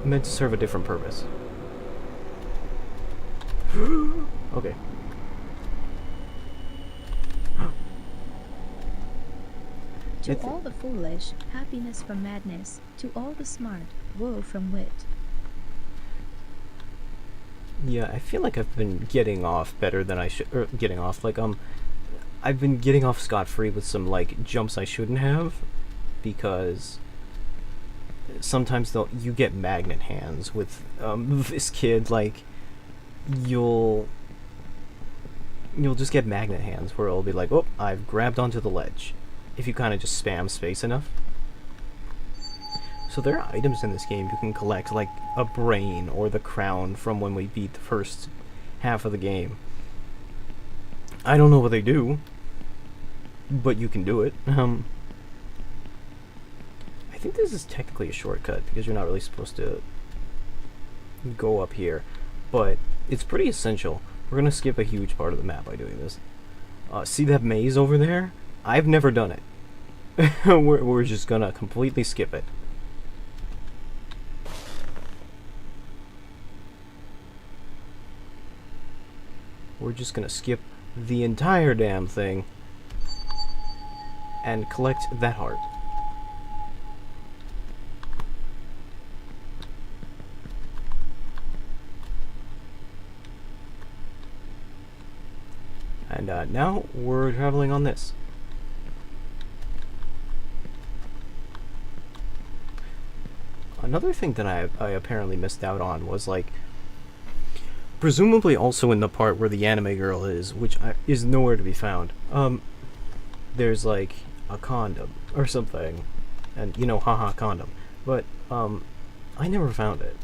[SPEAKER 1] meant to serve a different purpose. Okay.
[SPEAKER 2] To all the foolish, happiness from madness. To all the smart, woe from wit.
[SPEAKER 1] Yeah, I feel like I've been getting off better than I should. Or getting off, like, I've been getting off scot-free with some, like, jumps I shouldn't have. Because sometimes you get magnet hands with, this kid, like, you'll just get magnet hands where it'll be like, oh, I've grabbed onto the ledge. If you kind of just spam space enough. So there are items in this game you can collect, like a brain or the crown from when we beat the first half of the game. I don't know what they do, but you can do it. I think this is technically a shortcut because you're not really supposed to go up here, but it's pretty essential. We're gonna skip a huge part of the map by doing this. See that maze over there? I've never done it. we're just gonna completely skip it. We're just gonna skip the entire damn thing and collect that heart. And now we're traveling on this. Another thing that I apparently missed out on was, like, presumably also in the part where the anime girl is, which is nowhere to be found. There's like a condom or something, and you know, haha, condom. But I never found it.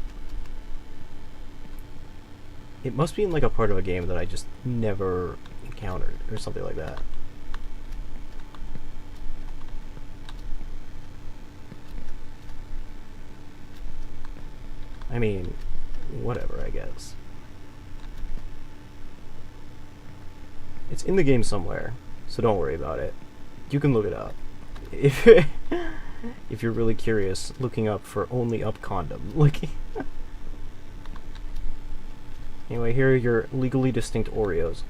[SPEAKER 1] It must be in like a part of a game that I just never encountered or something like that. I mean, whatever, I guess. It's in the game somewhere, so don't worry about it. You can look it up. If if you're really curious, looking up for only up condom. Like anyway, here are your legally distinct Oreos.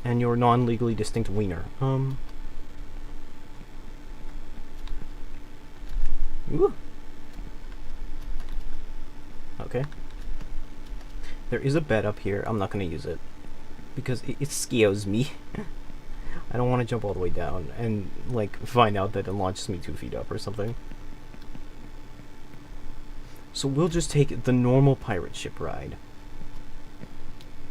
[SPEAKER 1] And your non-legally distinct wiener. Ooh. Okay. There is a bed up here. I'm not gonna use it because it scares me. I don't want to jump all the way down and like find out that it launches me 2 feet up or something. So we'll just take the normal pirate ship ride.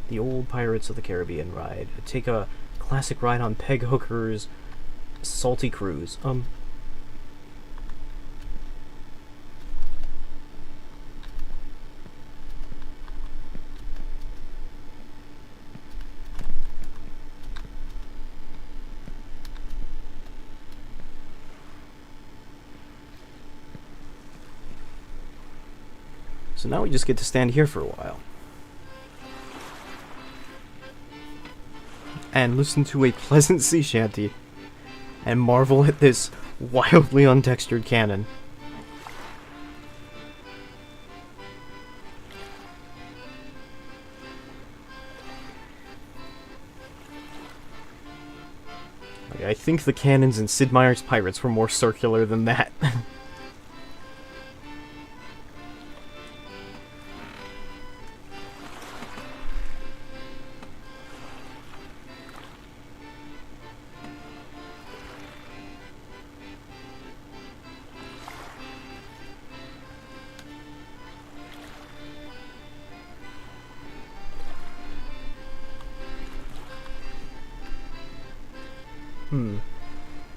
[SPEAKER 1] The old Pirates of the Caribbean ride. Take a classic ride on Peg Hooker's Salty Cruise. So now we just get to stand here for a while. And listen to a pleasant sea shanty. And marvel at this wildly untextured cannon. Like, I think the cannons in Sid Meier's Pirates were more circular than that.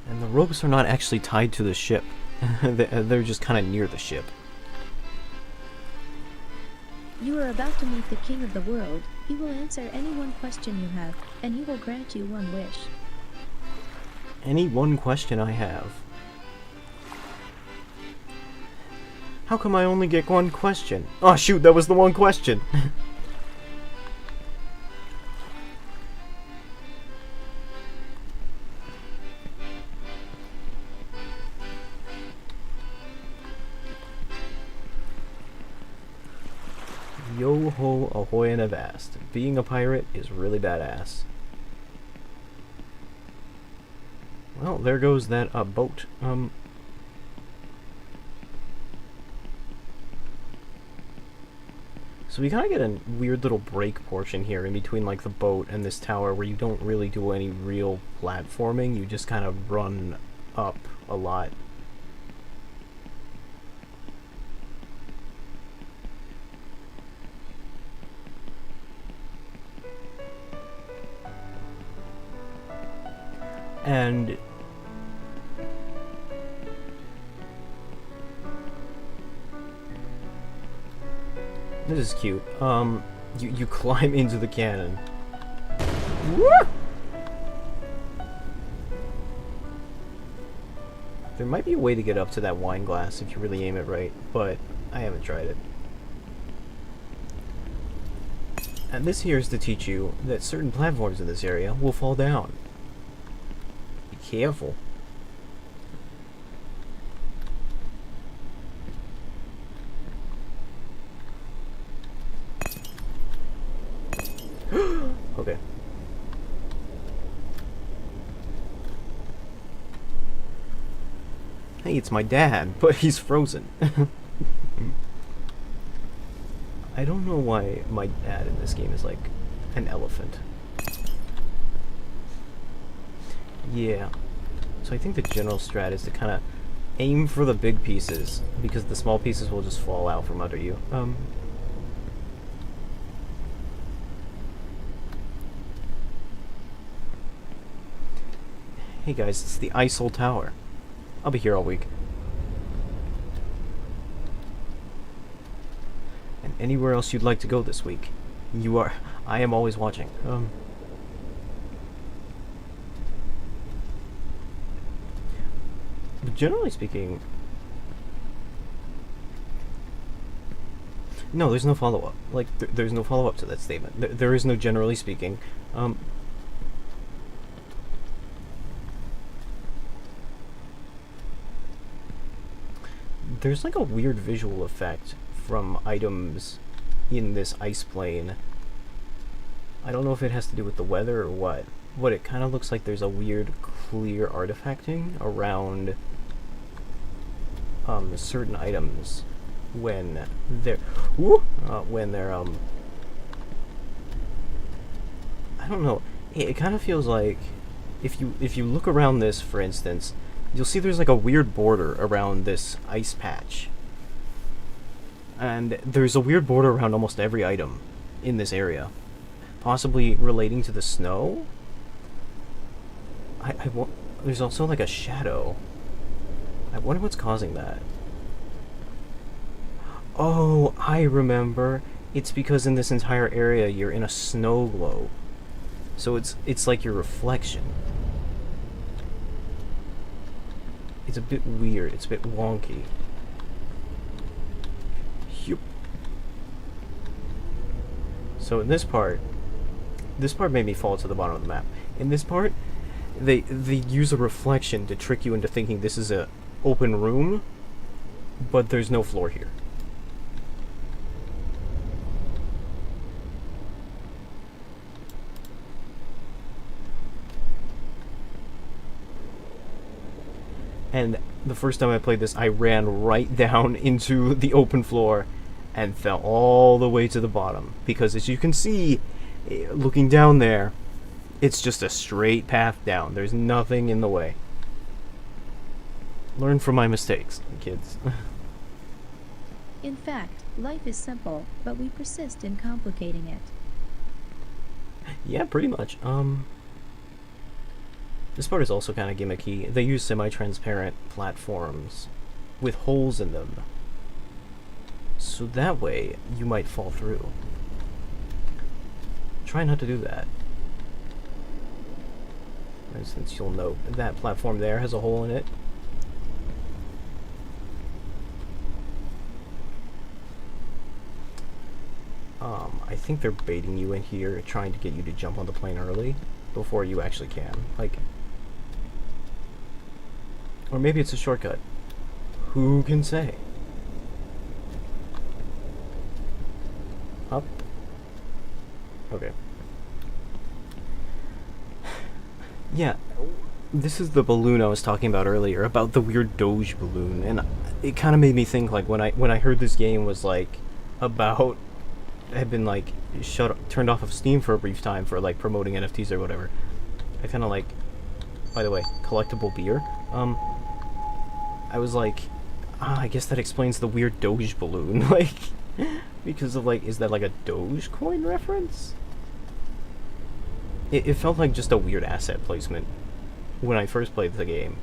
[SPEAKER 1] And the ropes are not actually tied to the ship. They're just kind of near the ship.
[SPEAKER 2] You are about to meet the king of the world. He will answer any one question you have, and he will grant you one wish.
[SPEAKER 1] Any one question I have. How come I only get one question? Oh shoot, that was the one question! Yo ho ahoy and avast. Being a pirate is really badass. Well, there goes that boat. So we kind of get a weird little break portion here in between like the boat and this tower where you don't really do any real platforming, you just kind of run up a lot. And this is cute. You climb into the cannon. Woo! There might be a way to get up to that wine glass if you really aim it right, but I haven't tried it. And this here is to teach you that certain platforms in this area will fall down. Be careful. Okay. Hey, it's my dad, but he's frozen. I don't know why my dad in this game is like an elephant. Yeah. So I think the general strat is to kind of aim for the big pieces, because the small pieces will just fall out from under you. Hey guys, it's the ISIL Tower. I'll be here all week. And anywhere else you'd like to go this week. I am always watching. But generally speaking, No, there's no follow-up. Like, there's no follow-up to that statement. There is no generally speaking. There's like a weird visual effect from items in this ice plane. I don't know if it has to do with the weather or what. But it kind of looks like there's a weird clear artifacting around certain items when they're I don't know. It kind of feels like if you look around this, for instance, you'll see there's like a weird border around this ice patch. And there's a weird border around almost every item in this area. Possibly relating to the snow? There's also like a shadow. I wonder what's causing that. Oh, I remember. It's because in this entire area you're in a snow globe. So it's like your reflection. It's a bit weird. It's a bit wonky. Yup. So in this part made me fall to the bottom of the map. In this part, they use a reflection to trick you into thinking this is a open room, but there's no floor here. And the first time I played this, I ran right down into the open floor and fell all the way to the bottom. Because as you can see, looking down there, it's just a straight path down. There's nothing in the way. Learn from my mistakes, kids.
[SPEAKER 2] In fact, life is simple, but we persist in complicating it.
[SPEAKER 1] Yeah, pretty much. This part is also kind of gimmicky. They use semi-transparent platforms with holes in them. So that way, you might fall through. Try not to do that. For instance, you'll note that platform there has a hole in it. I think they're baiting you in here, trying to get you to jump on the plane early before you actually can. Like, or maybe it's a shortcut. Who can say? Up. Okay. Yeah, this is the balloon I was talking about earlier, about the weird Doge balloon, and it kind of made me think, like, when I heard this game was like about had been like turned off of Steam for a brief time for like promoting NFTs or whatever. I kind of like, by the way, collectible beer. I was like, I guess that explains the weird Doge balloon, like, because of like, is that like a Dogecoin reference? It felt like just a weird asset placement when I first played the game,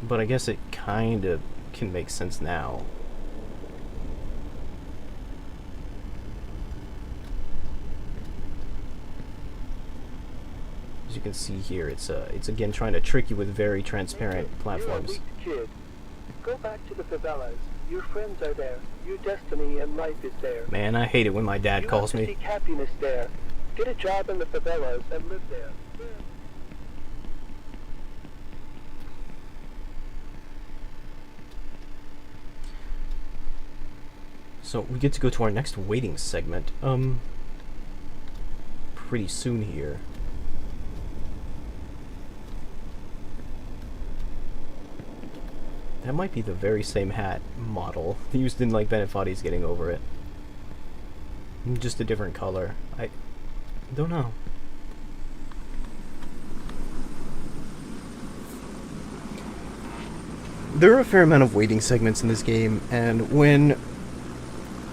[SPEAKER 1] but I guess it kind of can make sense now. As you can see here, it's again trying to trick you with very transparent platforms.
[SPEAKER 3] You're a weak kid. Go back to the favelas. Your friends are there. Your destiny and life is there.
[SPEAKER 1] Man, I hate it when my dad calls
[SPEAKER 3] You have to
[SPEAKER 1] me.
[SPEAKER 3] seek happiness there. Get a job in the favelas and live there.
[SPEAKER 1] So we get to go to our next waiting segment, pretty soon here. That might be the very same hat model used in like Bennett Foddy's Getting Over It. Just a different color. I don't know. There are a fair amount of waiting segments in this game, and when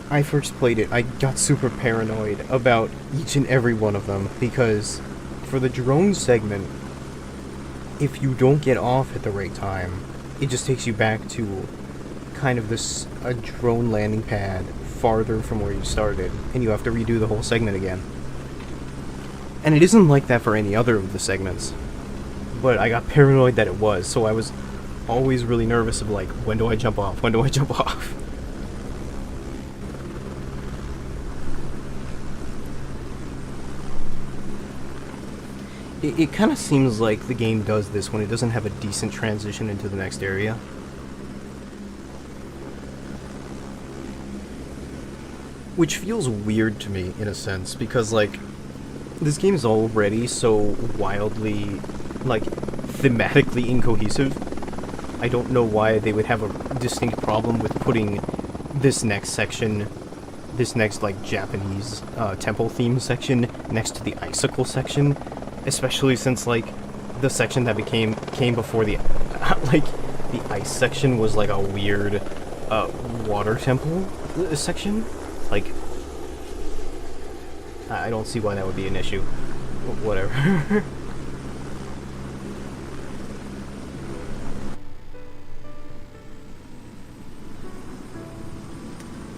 [SPEAKER 1] I first played it, I got super paranoid about each and every one of them, because for the drone segment, if you don't get off at the right time, it just takes you back to kind of a drone landing pad farther from where you started, and you have to redo the whole segment again. And it isn't like that for any other of the segments, but I got paranoid that it was, so I was always really nervous of like, when do I jump off? When do I jump off? it kind of seems like the game does this when it doesn't have a decent transition into the next area. Which feels weird to me, in a sense, because, like, this game is already so wildly, like, thematically incohesive. I don't know why they would have a distinct problem with putting this next section, this next, like, Japanese temple theme section next to the icicle section, especially since, like, the section that came before the, like, the ice section was, like, a weird, water temple section. Like, I don't see why that would be an issue. Whatever.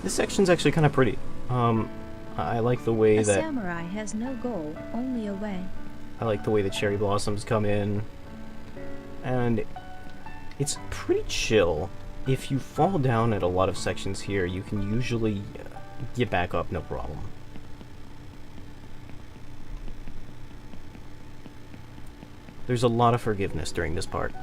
[SPEAKER 1] This section's actually kind of pretty. I like the way
[SPEAKER 2] A
[SPEAKER 1] that
[SPEAKER 2] samurai has no goal, only a way.
[SPEAKER 1] I like the way the cherry blossoms come in, and it's pretty chill. If you fall down at a lot of sections here, you can usually get back up, no problem. There's a lot of forgiveness during this part.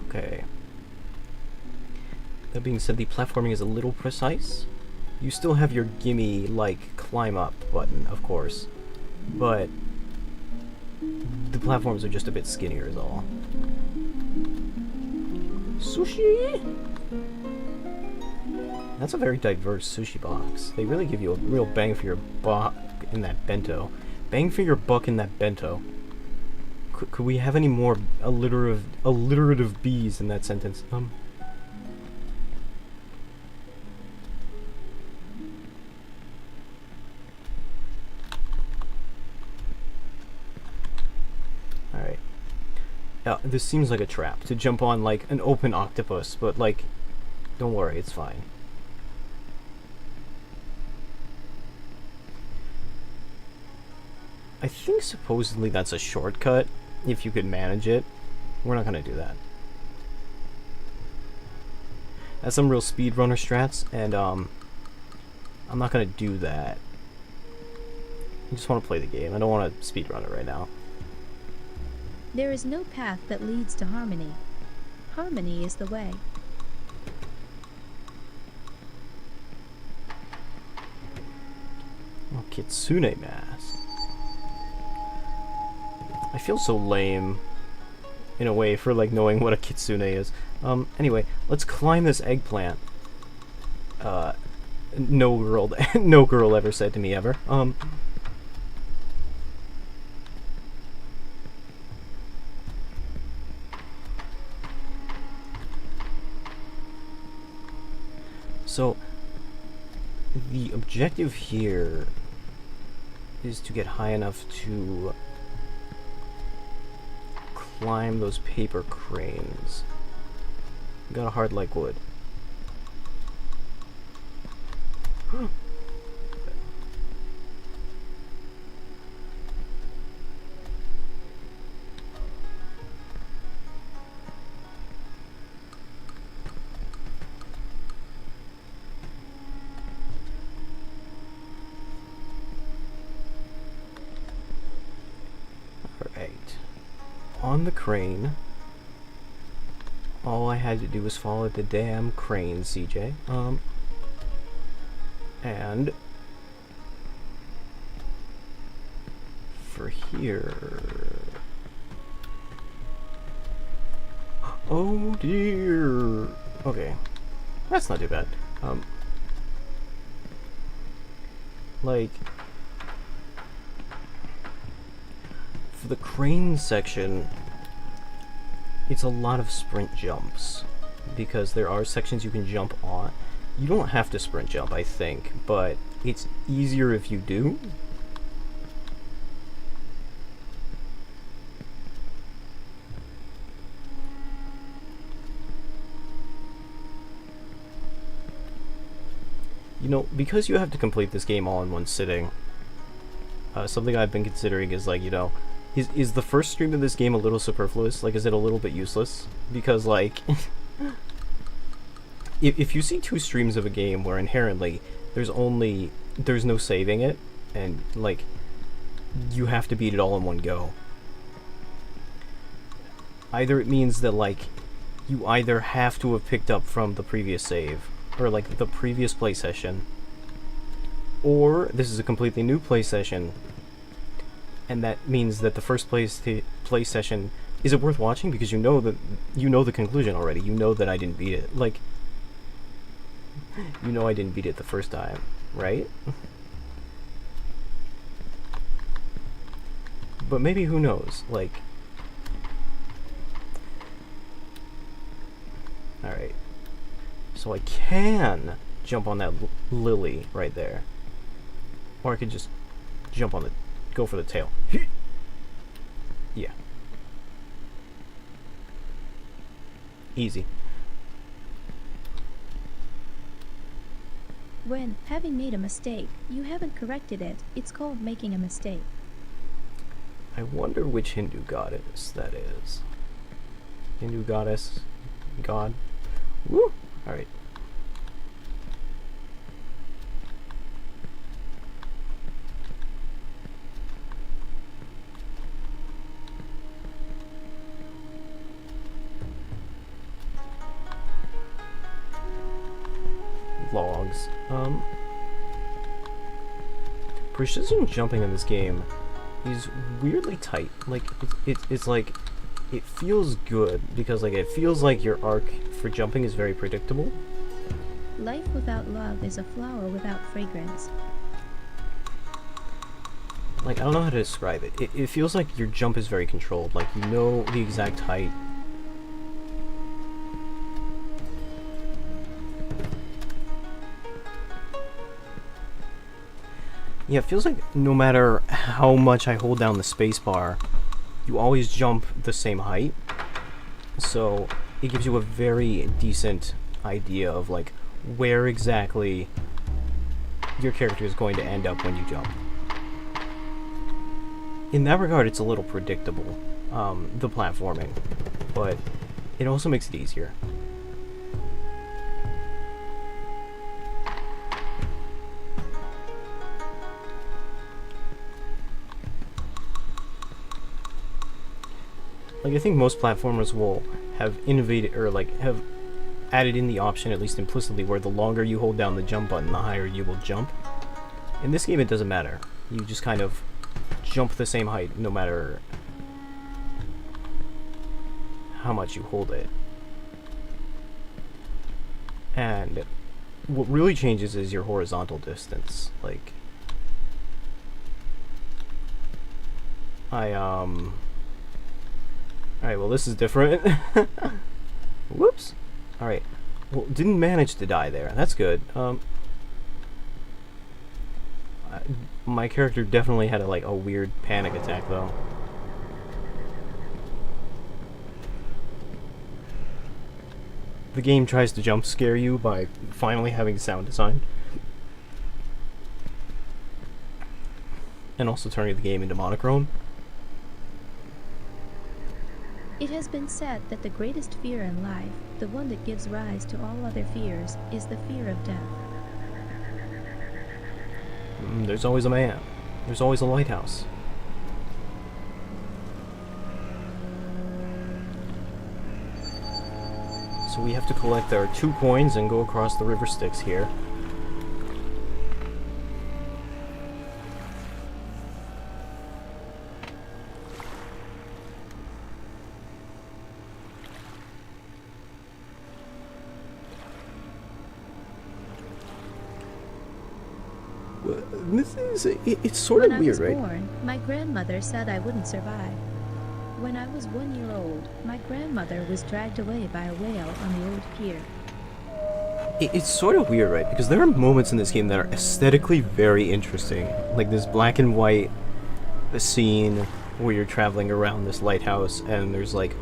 [SPEAKER 1] Okay. That being said, the platforming is a little precise. You still have your gimme, like, climb up button, of course, but the platforms are just a bit skinnier is all. Sushi? That's a very diverse sushi box. They really give you a real bang for your buck in that bento. Bang for your buck in that bento. Could we have any more alliterative B's in that sentence? Alright. This seems like a trap to jump on, like, an open octopus, but, like, don't worry, it's fine. I think supposedly that's a shortcut, if you could manage it. We're not gonna do that. That's some real speedrunner strats, and, I'm not gonna do that. I just want to play the game. I don't want to speedrun it right now.
[SPEAKER 2] There is no path that leads to harmony. Harmony is the way.
[SPEAKER 1] Oh, Kitsune mask. I feel so lame, in a way, for, like, knowing what a kitsune is. Anyway, let's climb this eggplant. No girl ever said to me ever. So, the objective here is to get high enough to climb those paper cranes. Got a hard like wood. Alright. On the crane, all I had to do was follow the damn crane, CJ. And for here, oh dear. Okay, that's not too bad. Like, for the crane section, it's a lot of sprint jumps, because there are sections you can jump on. You don't have to sprint jump, I think, but it's easier if you do. You know, because you have to complete this game all in one sitting, something I've been considering is like, you know, is the first stream of this game a little superfluous? Like, is it a little bit useless? Because, like, if you see 2 streams of a game where inherently there's no saving it, and, like, you have to beat it all in one go, either it means that, like, you either have to have picked up from the previous save, or, like, the previous play session, or this is a completely new play session, and that means that the first play session, is it worth watching? Because you know the conclusion already. You know that I didn't beat it. Like, you know I didn't beat it the first time, right? But maybe, who knows? Like, alright. So I can jump on that lily right there. Or I could just jump on go for the tail. Yeah. Easy.
[SPEAKER 2] When, having made a mistake, you haven't corrected it, it's called making a mistake.
[SPEAKER 1] I wonder which Hindu goddess that is. Hindu goddess? God? Woo! Alright. Logs. Precision jumping in this game is weirdly tight. Like, it's like, it feels good because, like, it feels like your arc for jumping is very predictable.
[SPEAKER 2] Life without love is a flower without fragrance.
[SPEAKER 1] Like, I don't know how to describe it. It feels like your jump is very controlled. Like, you know the exact height. Yeah, it feels like no matter how much I hold down the spacebar, you always jump the same height. So it gives you a very decent idea of, like, where exactly your character is going to end up when you jump. In that regard, it's a little predictable, the platforming, but it also makes it easier. Like, I think most platformers will have innovated, or like have added in the option, at least implicitly, where the longer you hold down the jump button, the higher you will jump. In this game, it doesn't matter. You just kind of jump the same height no matter how much you hold it. And what really changes is your horizontal distance. Like, Alright, well, this is different. Whoops. Alright. Well, didn't manage to die there. That's good. My character definitely had a weird panic attack, though. The game tries to jump scare you by finally having sound design. And also turning the game into monochrome.
[SPEAKER 2] It has been said that the greatest fear in life, the one that gives rise to all other fears, is the fear of death.
[SPEAKER 1] There's always a man. There's always a lighthouse. So we have to collect our 2 coins and go across the river Styx here. It's sort of weird, right?
[SPEAKER 2] When I was born, my grandmother said I wouldn't survive. When I was 1 year old, my grandmother was dragged away by a whale on the old pier.
[SPEAKER 1] It's sort of weird, right? Because there are moments in this game that are aesthetically very interesting. Like this black and white scene where you're traveling around this lighthouse and there's like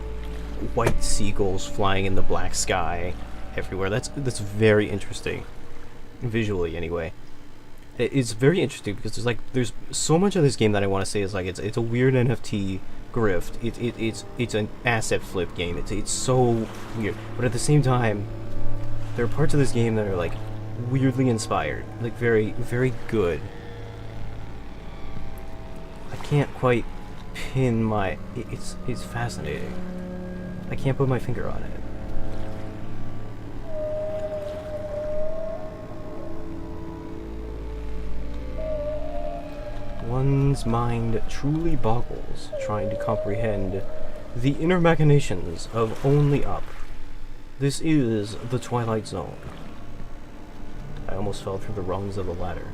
[SPEAKER 1] white seagulls flying in the black sky everywhere. That's very interesting. visually anyway. It's very interesting because there's so much of this game that I want to say is like it's a weird NFT grift. It's an asset flip game. It's so weird, but at the same time, there are parts of this game that are like weirdly inspired, like very very good. I can't quite pin my. It's fascinating. I can't put my finger on it. One's mind truly boggles trying to comprehend the inner machinations of Only Up. This is the Twilight Zone. I almost fell through the rungs of the ladder.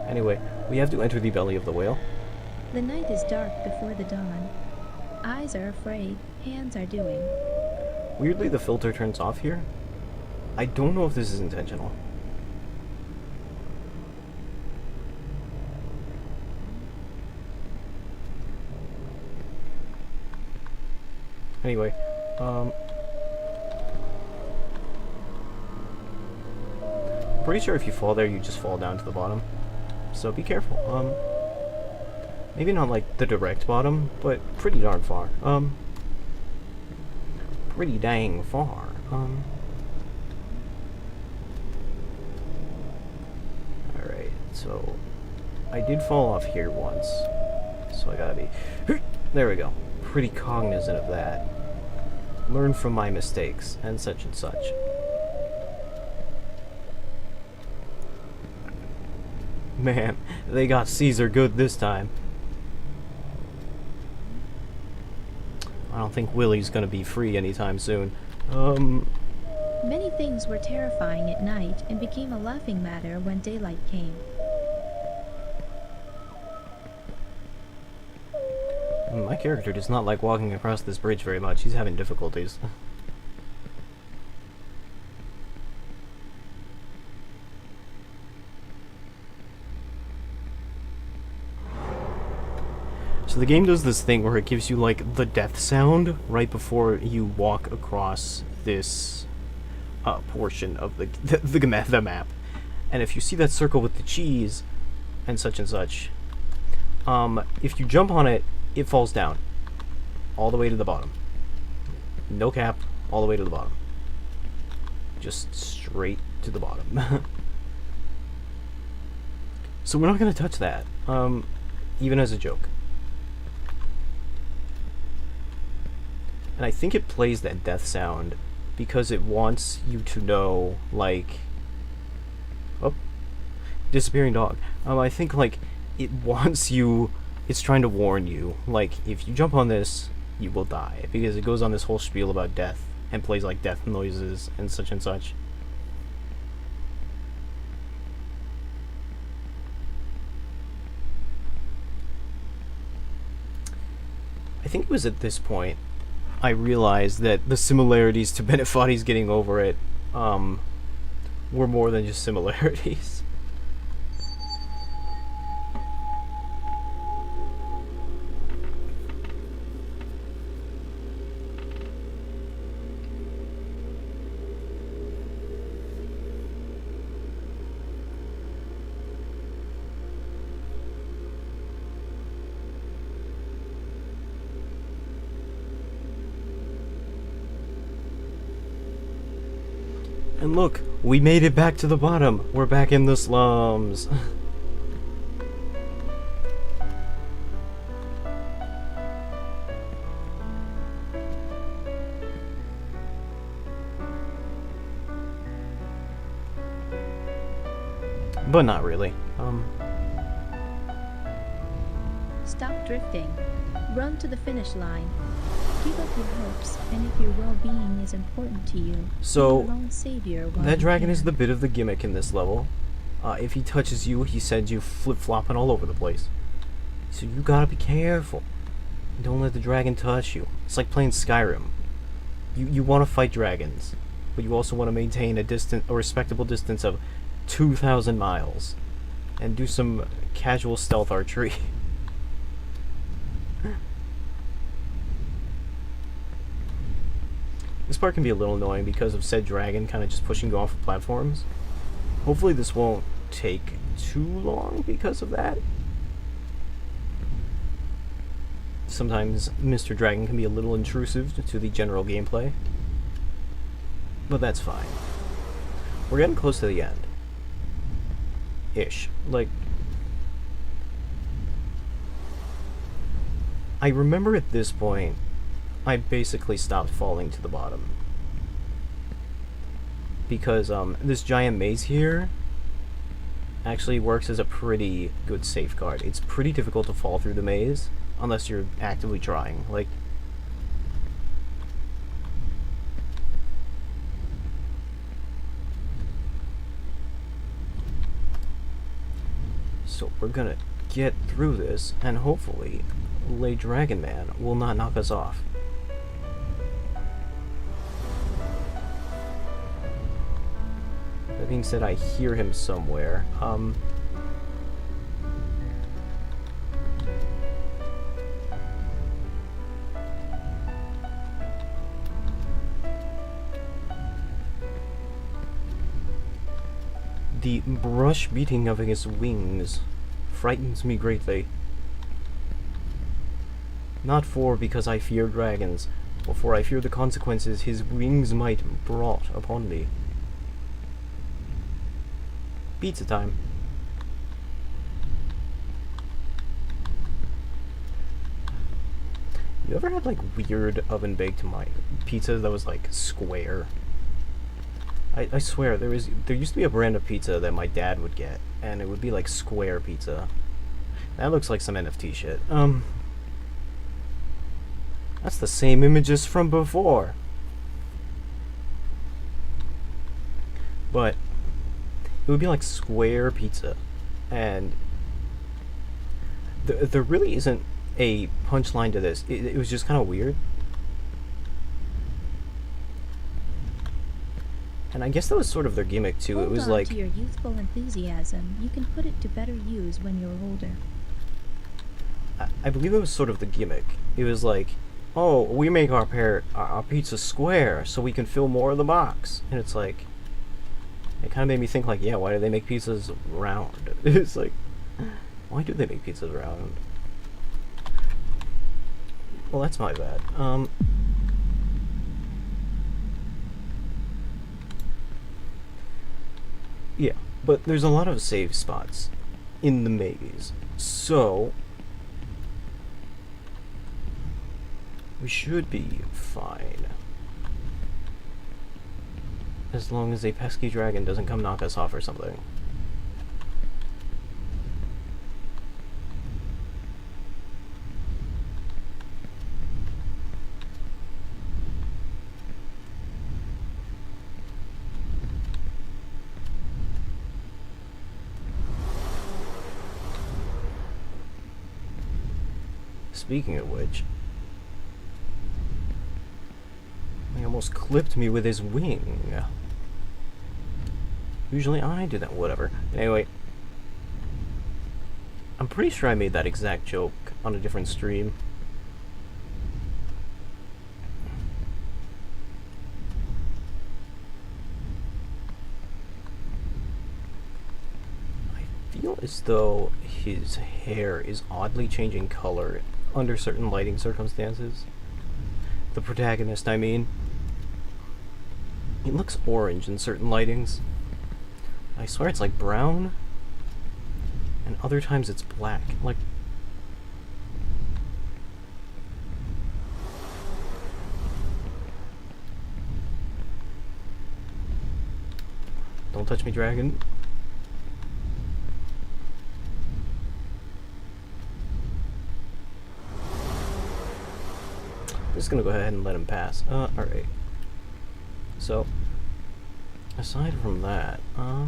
[SPEAKER 1] Anyway, we have to enter the belly of the whale.
[SPEAKER 2] The night is dark before the dawn. Eyes are afraid, hands are doing.
[SPEAKER 1] Weirdly, the filter turns off here. I don't know if this is intentional. Anyway, I'm pretty sure if you fall there, you just fall down to the bottom. So be careful. Maybe not like the direct bottom, but pretty darn far. Pretty dang far. Alright, so I did fall off here once. So I gotta be... There we go. Pretty cognizant of that. Learn from my mistakes, and such and such. Man, they got Caesar good this time. I don't think Willie's gonna be free anytime soon.
[SPEAKER 2] Many things were terrifying at night and became a laughing matter when daylight came.
[SPEAKER 1] My character does not like walking across this bridge very much. He's having difficulties. So the game does this thing where it gives you like the death sound right before you walk across this portion of the map. And if you see that circle with the cheese and such, if you jump on it, it falls down all the way to the bottom. No cap, all the way to the bottom. Just straight to the bottom. So we're not going to touch that, even as a joke. And I think it plays that death sound because it wants you to know, like... Oh, disappearing dog. I think, like, it wants you... It's trying to warn you, like, if you jump on this, you will die. Because it goes on this whole spiel about death and plays, like, death noises and such and such. I think it was at this point I realized that the similarities to Bennett Foddy's Getting Over It were more than just similarities. And look, we made it back to the bottom. We're back in the slums. But not really.
[SPEAKER 2] Stop drifting. Run to the finish line. Give up your hopes, and if your well-being is important to you,
[SPEAKER 1] So,
[SPEAKER 2] be your own savior while
[SPEAKER 1] that
[SPEAKER 2] you
[SPEAKER 1] dragon is
[SPEAKER 2] can.
[SPEAKER 1] the bit of the gimmick in this level. If he touches you, he sends you flip-flopping all over the place. So you gotta be careful. Don't let the dragon touch you. It's like playing Skyrim. You want to fight dragons, but you also want to maintain a respectable distance of 2,000 miles, and do some casual stealth archery. This part can be a little annoying because of said dragon kind of just pushing you off of platforms. Hopefully this won't take too long because of that. Sometimes Mr. Dragon can be a little intrusive to the general gameplay. But that's fine. We're getting close to the end. Ish. Like, I remember at this point, I basically stopped falling to the bottom. Because this giant maze here actually works as a pretty good safeguard. It's pretty difficult to fall through the maze unless you're actively trying. Like, so we're gonna get through this, and hopefully Lay Dragon Man will not knock us off. That being said, I hear him somewhere. The brush beating of his wings frightens me greatly. Not because I fear dragons, but for I fear the consequences his wings might brought upon me. Pizza time. You ever had like weird oven baked pizza that was like square? I swear there used to be a brand of pizza that my dad would get, and it would be like square pizza. That looks like some NFT shit. That's the same images from before. But it would be like square pizza, and there really isn't a punchline to this. It was just kind of weird. And I guess that was sort of their gimmick too.
[SPEAKER 2] Hold
[SPEAKER 1] it was
[SPEAKER 2] on
[SPEAKER 1] like
[SPEAKER 2] to your youthful enthusiasm. You can put it to better use when you're older.
[SPEAKER 1] I believe it was sort of the gimmick. It was like, oh, we make our pizza square so we can fill more of the box. And it's like, it kind of made me think like, yeah, why do they make pizzas round? It's like, why do they make pizzas round? Well, that's my bad. Yeah, but there's a lot of save spots in the maze, so we should be fine. As long as a pesky dragon doesn't come knock us off or something. Speaking of which, he almost clipped me with his wing. Usually I do that, whatever. Anyway, I'm pretty sure I made that exact joke on a different stream. I feel as though his hair is oddly changing color under certain lighting circumstances. The protagonist, I mean. It looks orange in certain lightings. I swear it's like brown, and other times it's black. Like, don't touch me, dragon. I'm just gonna go ahead and let him pass. Alright. So, aside from that, I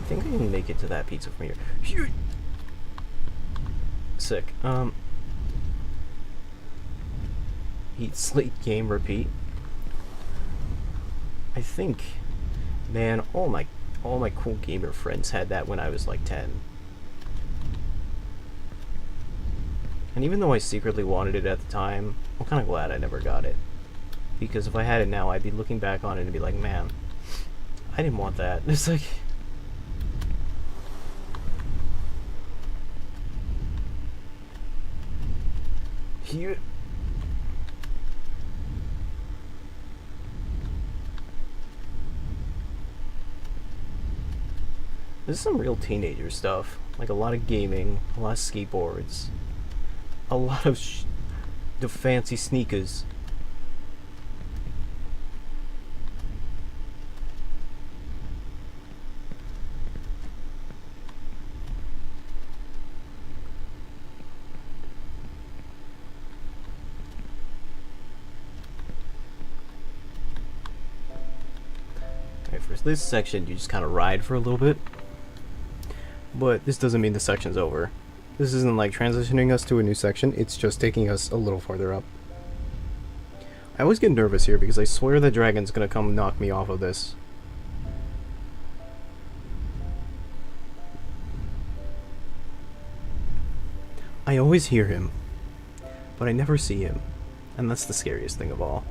[SPEAKER 1] think I can make it to that pizza from here. Sick. Eat, sleep, game, repeat. I think, man, all my cool gamer friends had that when I was like 10. And even though I secretly wanted it at the time, I'm kind of glad I never got it. Because if I had it now, I'd be looking back on it and be like, man, I didn't want that. It's like... You... This is some real teenager stuff. Like a lot of gaming, a lot of skateboards, a lot of the fancy sneakers. Alright, for this section, you just kind of ride for a little bit. But this doesn't mean the section's over. This isn't like transitioning us to a new section, it's just taking us a little farther up. I always get nervous here because I swear that dragon's gonna come knock me off of this. I always hear him, but I never see him, and that's the scariest thing of all.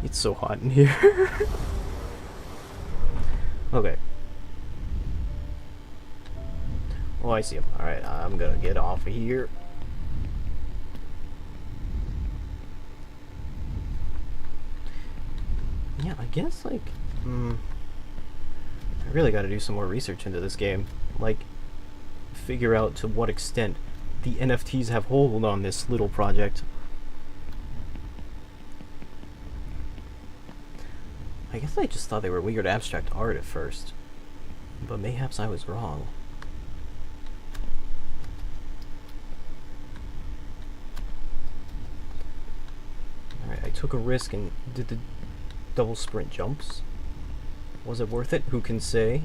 [SPEAKER 1] It's so hot in here. Okay. Oh, I see him. Alright, I'm gonna get off of here. Yeah, I guess, like, I really gotta do some more research into this game. Like, figure out to what extent the NFTs have hold on this little project. I guess I just thought they were weird abstract art at first, but mayhaps I was wrong. Alright, I took a risk and did the double sprint jumps. Was it worth it? Who can say?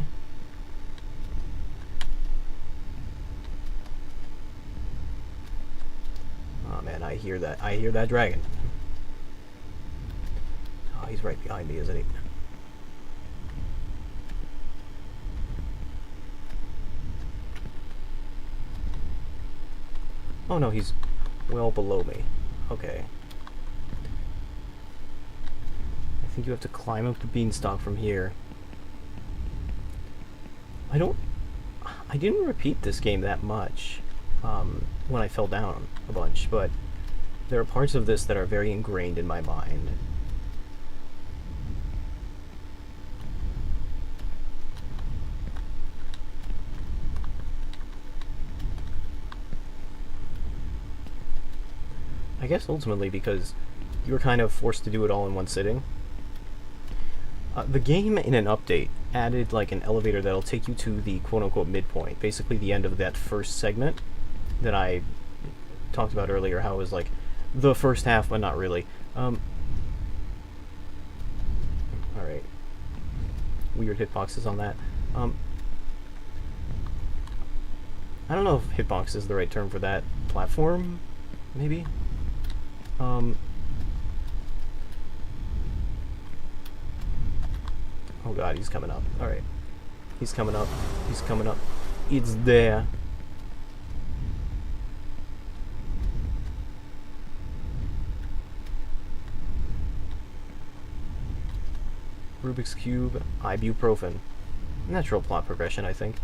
[SPEAKER 1] Oh man, I hear that dragon. Oh, he's right behind me, isn't he? Oh no, he's well below me. Okay. I think you have to climb up the beanstalk from here. I didn't repeat this game that much when I fell down a bunch, but there are parts of this that are very ingrained in my mind. I guess ultimately because you're kind of forced to do it all in one sitting. The game in an update added like an elevator that'll take you to the quote-unquote midpoint, basically the end of that first segment that I talked about earlier, how it was like the first half but not really. Alright. Weird hitboxes on that. I don't know if hitbox is the right term for that. Platform? Maybe? Oh god, he's coming up. Alright. He's coming up. He's coming up. It's there. Rubik's Cube, ibuprofen. Natural plot progression, I think.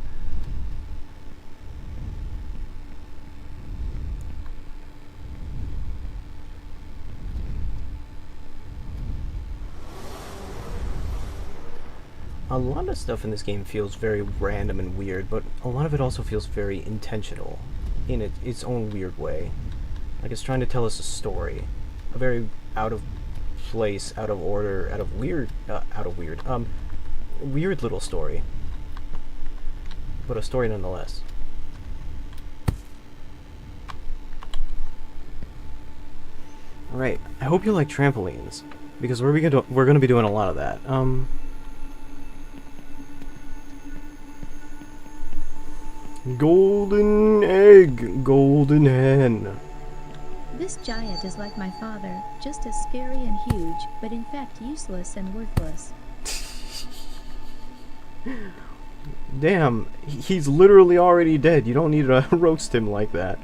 [SPEAKER 1] A lot of stuff in this game feels very random and weird, but a lot of it also feels very intentional in its own weird way. Like it's trying to tell us a story. A very out of place, out of order, weird little story. But a story nonetheless. Right. I hope you like trampolines, because we're gonna be doing a lot of that. Golden egg, golden hen.
[SPEAKER 2] This giant is like my father, just as scary and huge, but in fact useless and worthless.
[SPEAKER 1] Damn, he's literally already dead. You don't need to roast him like that.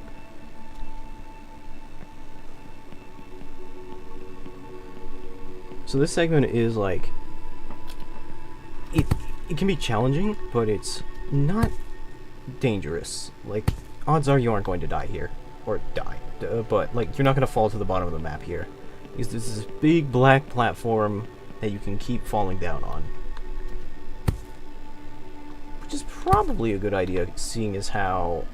[SPEAKER 1] So this segment is like, it can be challenging, but it's not dangerous. Like, odds are you aren't going to die here, or die, but like you're not going to fall to the bottom of the map here. Because this is this big black platform that you can keep falling down on, which is probably a good idea, seeing as how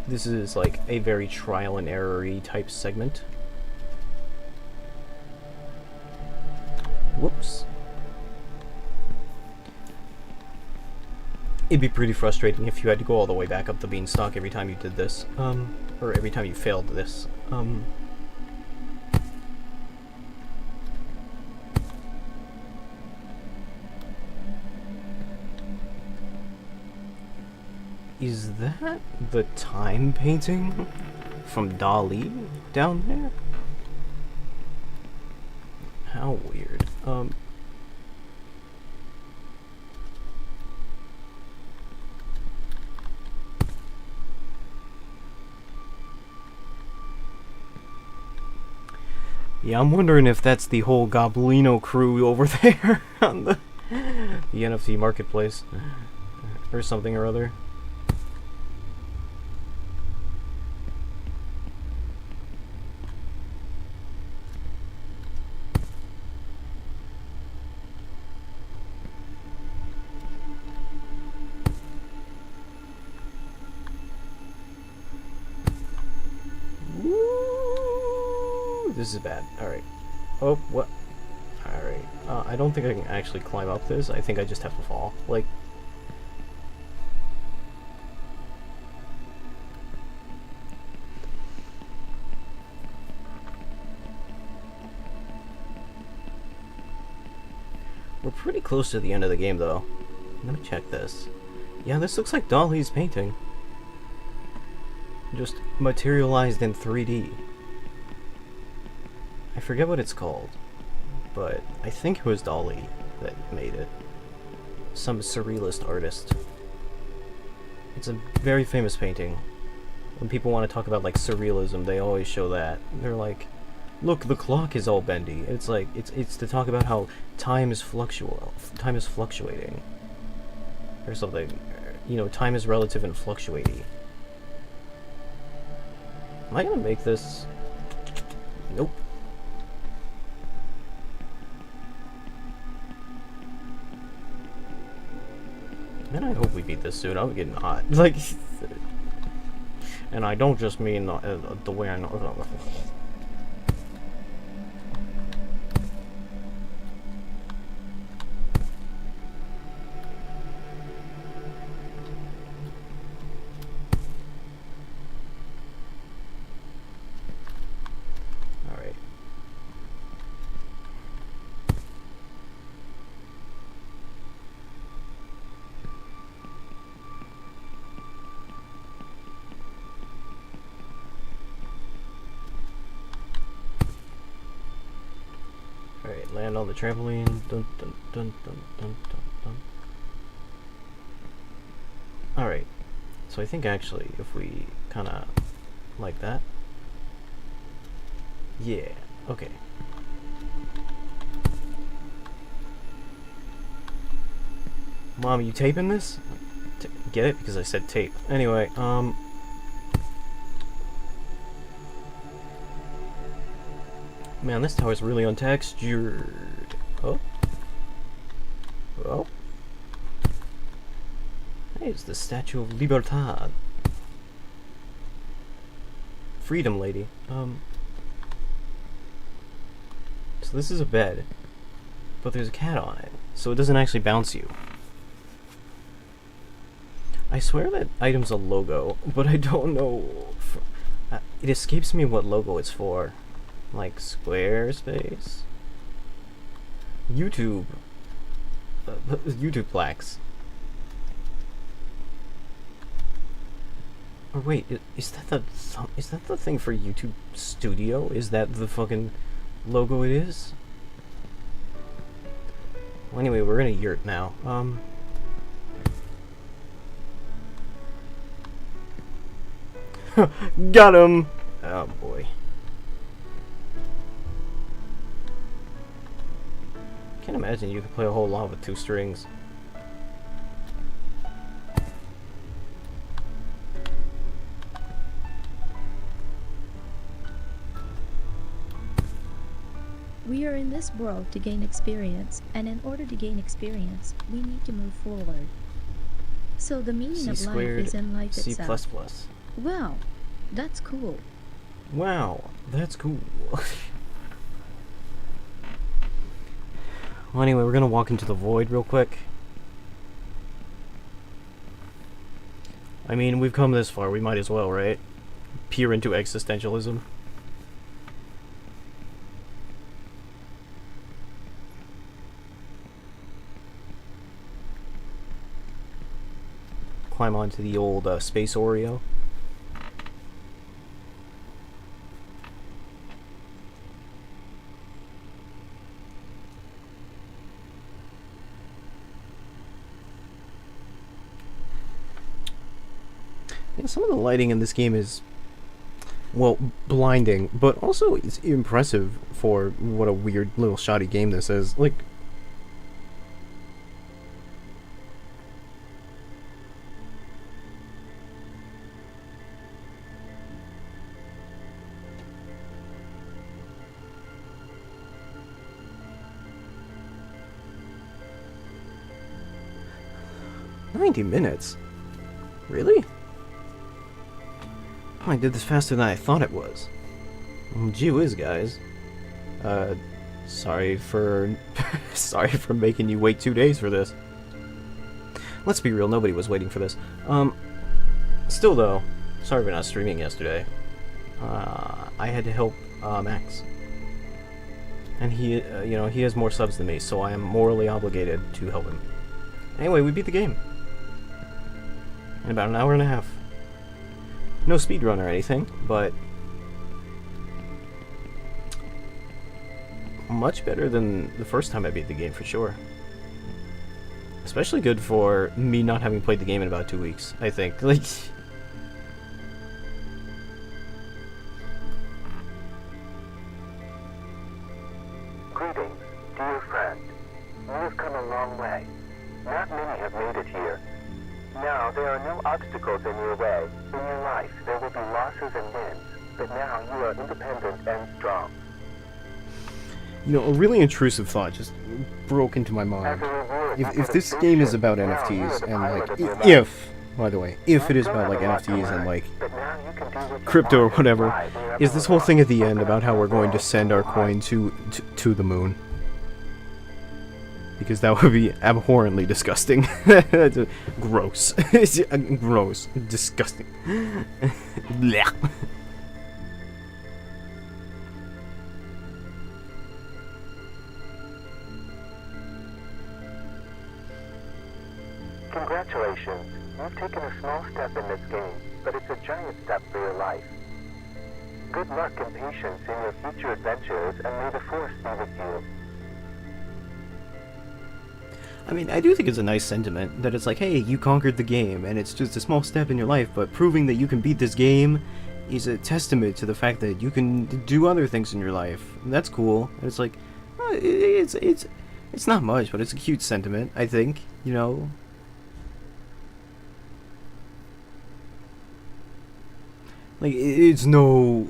[SPEAKER 1] this is like a very trial and error-y type segment. Whoops. It'd be pretty frustrating if you had to go all the way back up the beanstalk every time you did this, or every time you failed this. Is that the time painting from Dali down there? How weird. Yeah, I'm wondering if that's the whole Goblino crew over there on the NFT marketplace or something or other. This is bad. Alright. Oh, what? Alright. I don't think I can actually climb up this. I think I just have to fall. Like... We're pretty close to the end of the game, though. Let me check this. Yeah, this looks like Dali's painting. Just materialized in 3D. I forget what it's called, but I think it was Dali that made it. Some surrealist artist. It's a very famous painting. When people want to talk about like surrealism, they always show that. They're like, look, the clock is all bendy. It's like it's to talk about how time is fluctuating. Or something. You know, time is relative and fluctuating. Am I gonna make this? Nope. Man, I hope we beat this soon. I'm getting hot. Like, and I don't just mean the way I know. Alright, land on the trampoline. Dun, dun, dun, dun, dun, dun, dun. Alright, so I think actually if we kinda like that. Yeah, okay. Mom, you taping this? Get it? Because I said tape. Anyway, man, this tower's really untextured. Oh. Oh. Hey, it's the Statue of Libertad. Freedom lady. So this is a bed, but there's a cat on it, so it doesn't actually bounce you. I swear that item's a logo, but I don't know. It escapes me what logo it's for. Like Squarespace? YouTube. YouTube plaques. Or wait, is that the thing for YouTube Studio? Is that the fucking logo it is? Well, anyway, we're gonna yurt now. Got him! Oh boy. Can't imagine you could play a whole lot with 2 strings.
[SPEAKER 2] We are in this world to gain experience, and in order to gain experience, we need to move forward. So the meaning
[SPEAKER 1] C
[SPEAKER 2] of life
[SPEAKER 1] squared,
[SPEAKER 2] is in life
[SPEAKER 1] C++.
[SPEAKER 2] itself. Wow, that's cool.
[SPEAKER 1] Wow, that's cool. Well, anyway, we're gonna walk into the void real quick. I mean, we've come this far, we might as well, right? Peer into existentialism. Climb onto the old Space Oreo. Yeah, some of the lighting in this game is, well, blinding, but also it's impressive for what a weird little shoddy game this is. Like, $90? Really? Oh, I did this faster than I thought it was. Well, gee whiz, guys. Sorry for... sorry for making you wait 2 days for this. Let's be real, nobody was waiting for this. Still though, sorry for not streaming yesterday. I had to help, Max. And he, you know, he has more subs than me, so I am morally obligated to help him. Anyway, we beat the game. In about an hour and a half. No speedrun or anything, but much better than the first time I beat the game for sure. Especially good for me not having played the game in about 2 weeks, I think. Like,
[SPEAKER 3] Greetings, dear friend. You have come a long way. Not many have made it here. Now there are no obstacles in your way. In your life there will be losses and wins, but now you are independent and strong.
[SPEAKER 1] you know, a really intrusive thought just broke into my mind.
[SPEAKER 3] As a reward
[SPEAKER 1] If
[SPEAKER 3] for
[SPEAKER 1] this
[SPEAKER 3] the
[SPEAKER 1] game is
[SPEAKER 3] future,
[SPEAKER 1] about
[SPEAKER 3] now you
[SPEAKER 1] NFTs
[SPEAKER 3] are the
[SPEAKER 1] and
[SPEAKER 3] pilot
[SPEAKER 1] like,
[SPEAKER 3] of your life.
[SPEAKER 1] if, by the way, if it is
[SPEAKER 3] You
[SPEAKER 1] about like
[SPEAKER 3] still have a lot to
[SPEAKER 1] NFTs and
[SPEAKER 3] learn,
[SPEAKER 1] like
[SPEAKER 3] but now you can do what you
[SPEAKER 1] crypto or
[SPEAKER 3] want and
[SPEAKER 1] whatever,
[SPEAKER 3] thrive wherever
[SPEAKER 1] is this
[SPEAKER 3] you
[SPEAKER 1] whole
[SPEAKER 3] are.
[SPEAKER 1] thing at the end
[SPEAKER 3] Open
[SPEAKER 1] about
[SPEAKER 3] up
[SPEAKER 1] how
[SPEAKER 3] the
[SPEAKER 1] we're going to
[SPEAKER 3] world
[SPEAKER 1] send our
[SPEAKER 3] wide.
[SPEAKER 1] coin to the moon. Because that would be abhorrently disgusting. Gross. Gross. Disgusting. Blech.
[SPEAKER 3] Congratulations. You've taken a small step in this game, but it's a giant step for your life. Good luck and patience in your future adventures, and may the Force be with you.
[SPEAKER 1] I mean, I do think it's a nice sentiment that it's like, hey, you conquered the game, and it's just a small step in your life, but proving that you can beat this game is a testament to the fact that you can do other things in your life. That's cool. And it's like, it's not much, but it's a cute sentiment, I think, you know. Like, it's no...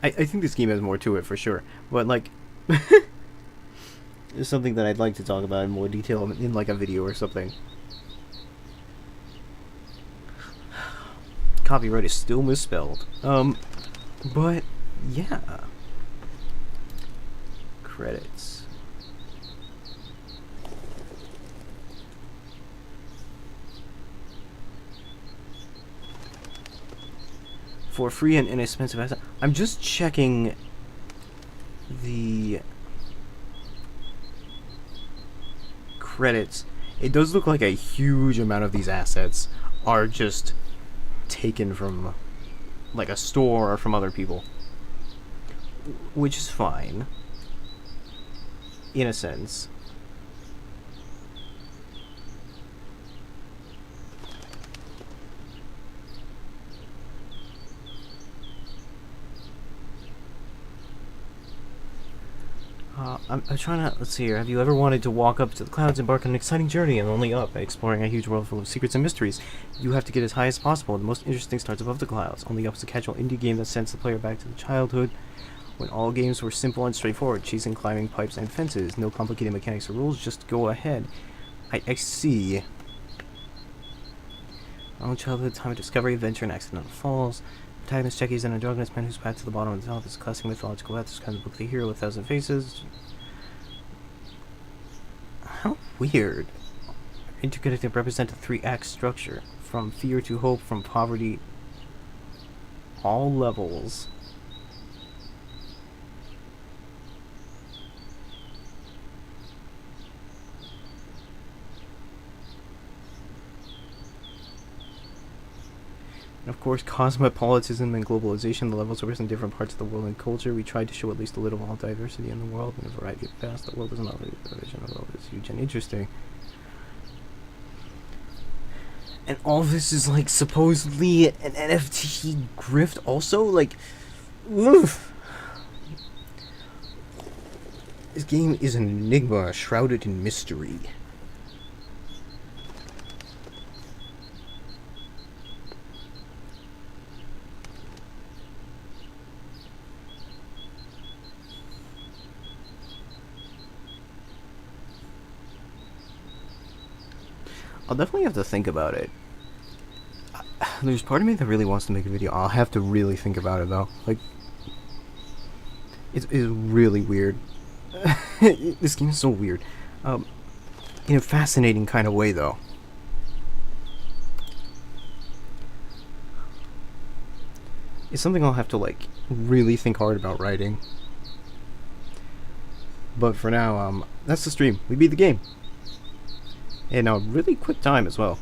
[SPEAKER 1] I think this game has more to it, for sure. But, like... it's something that I'd like to talk about in more detail in, like, a video or something. Copyright is still misspelled. But, yeah. Credits. for free and inexpensive access. I'm just checking the credits. It does look like a huge amount of these assets are just taken from like a store or from other people, which is fine in a sense. I'm trying to, let's see here. Have you ever wanted to walk up to the clouds, embark on an exciting journey and only up, exploring a huge world full of secrets and mysteries? You have to get as high as possible. The most interesting starts above the clouds. Only Up is a casual indie game that sends the player back to the childhood when all games were simple and straightforward, chasing, climbing pipes and fences. No complicated mechanics or rules, just go ahead. I see. All childhood, time of discovery, adventure, and accidental falls. Protagonist Jackie is an androgynous man whose path to the bottom of the top is a classic mythological path describes the book The Hero with 1,000 Faces. How weird. Interconnected represented 3-act structure. From fear to hope, from poverty. All levels. And of course, cosmopolitanism and globalization, the levels represent different parts of the world and culture. We tried to show at least a little of all diversity in the world and a variety of paths. The world is not a division, the world is huge and interesting. And all this is like supposedly an NFT grift also? Like, oof. This game is an enigma shrouded in mystery. I'll definitely have to think about it. There's part of me that really wants to make a video. I'll have to really think about it though. Like, it's really weird. This game is so weird. In a fascinating kind of way though. It's something I'll have to like really think hard about writing. But for now, that's the stream. We beat the game. In a really quick time as well.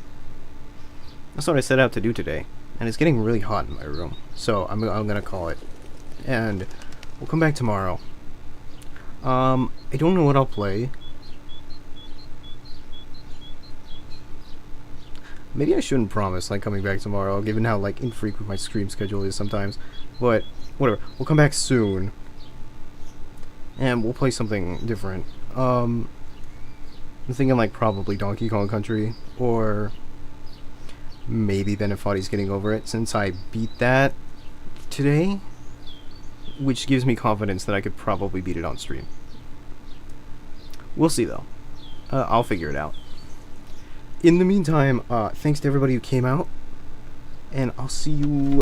[SPEAKER 1] That's what I set out to do today. And it's getting really hot in my room. So I'm gonna call it. And we'll come back tomorrow. I don't know what I'll play. Maybe I shouldn't promise like coming back tomorrow, given how like infrequent my stream schedule is sometimes. But whatever. We'll come back soon. And we'll play something different. I'm thinking like probably Donkey Kong Country, or maybe Benefati's Getting Over It, since I beat that today, which gives me confidence that I could probably beat it on stream. We'll see though. I'll figure it out. In the meantime, thanks to everybody who came out, and I'll see you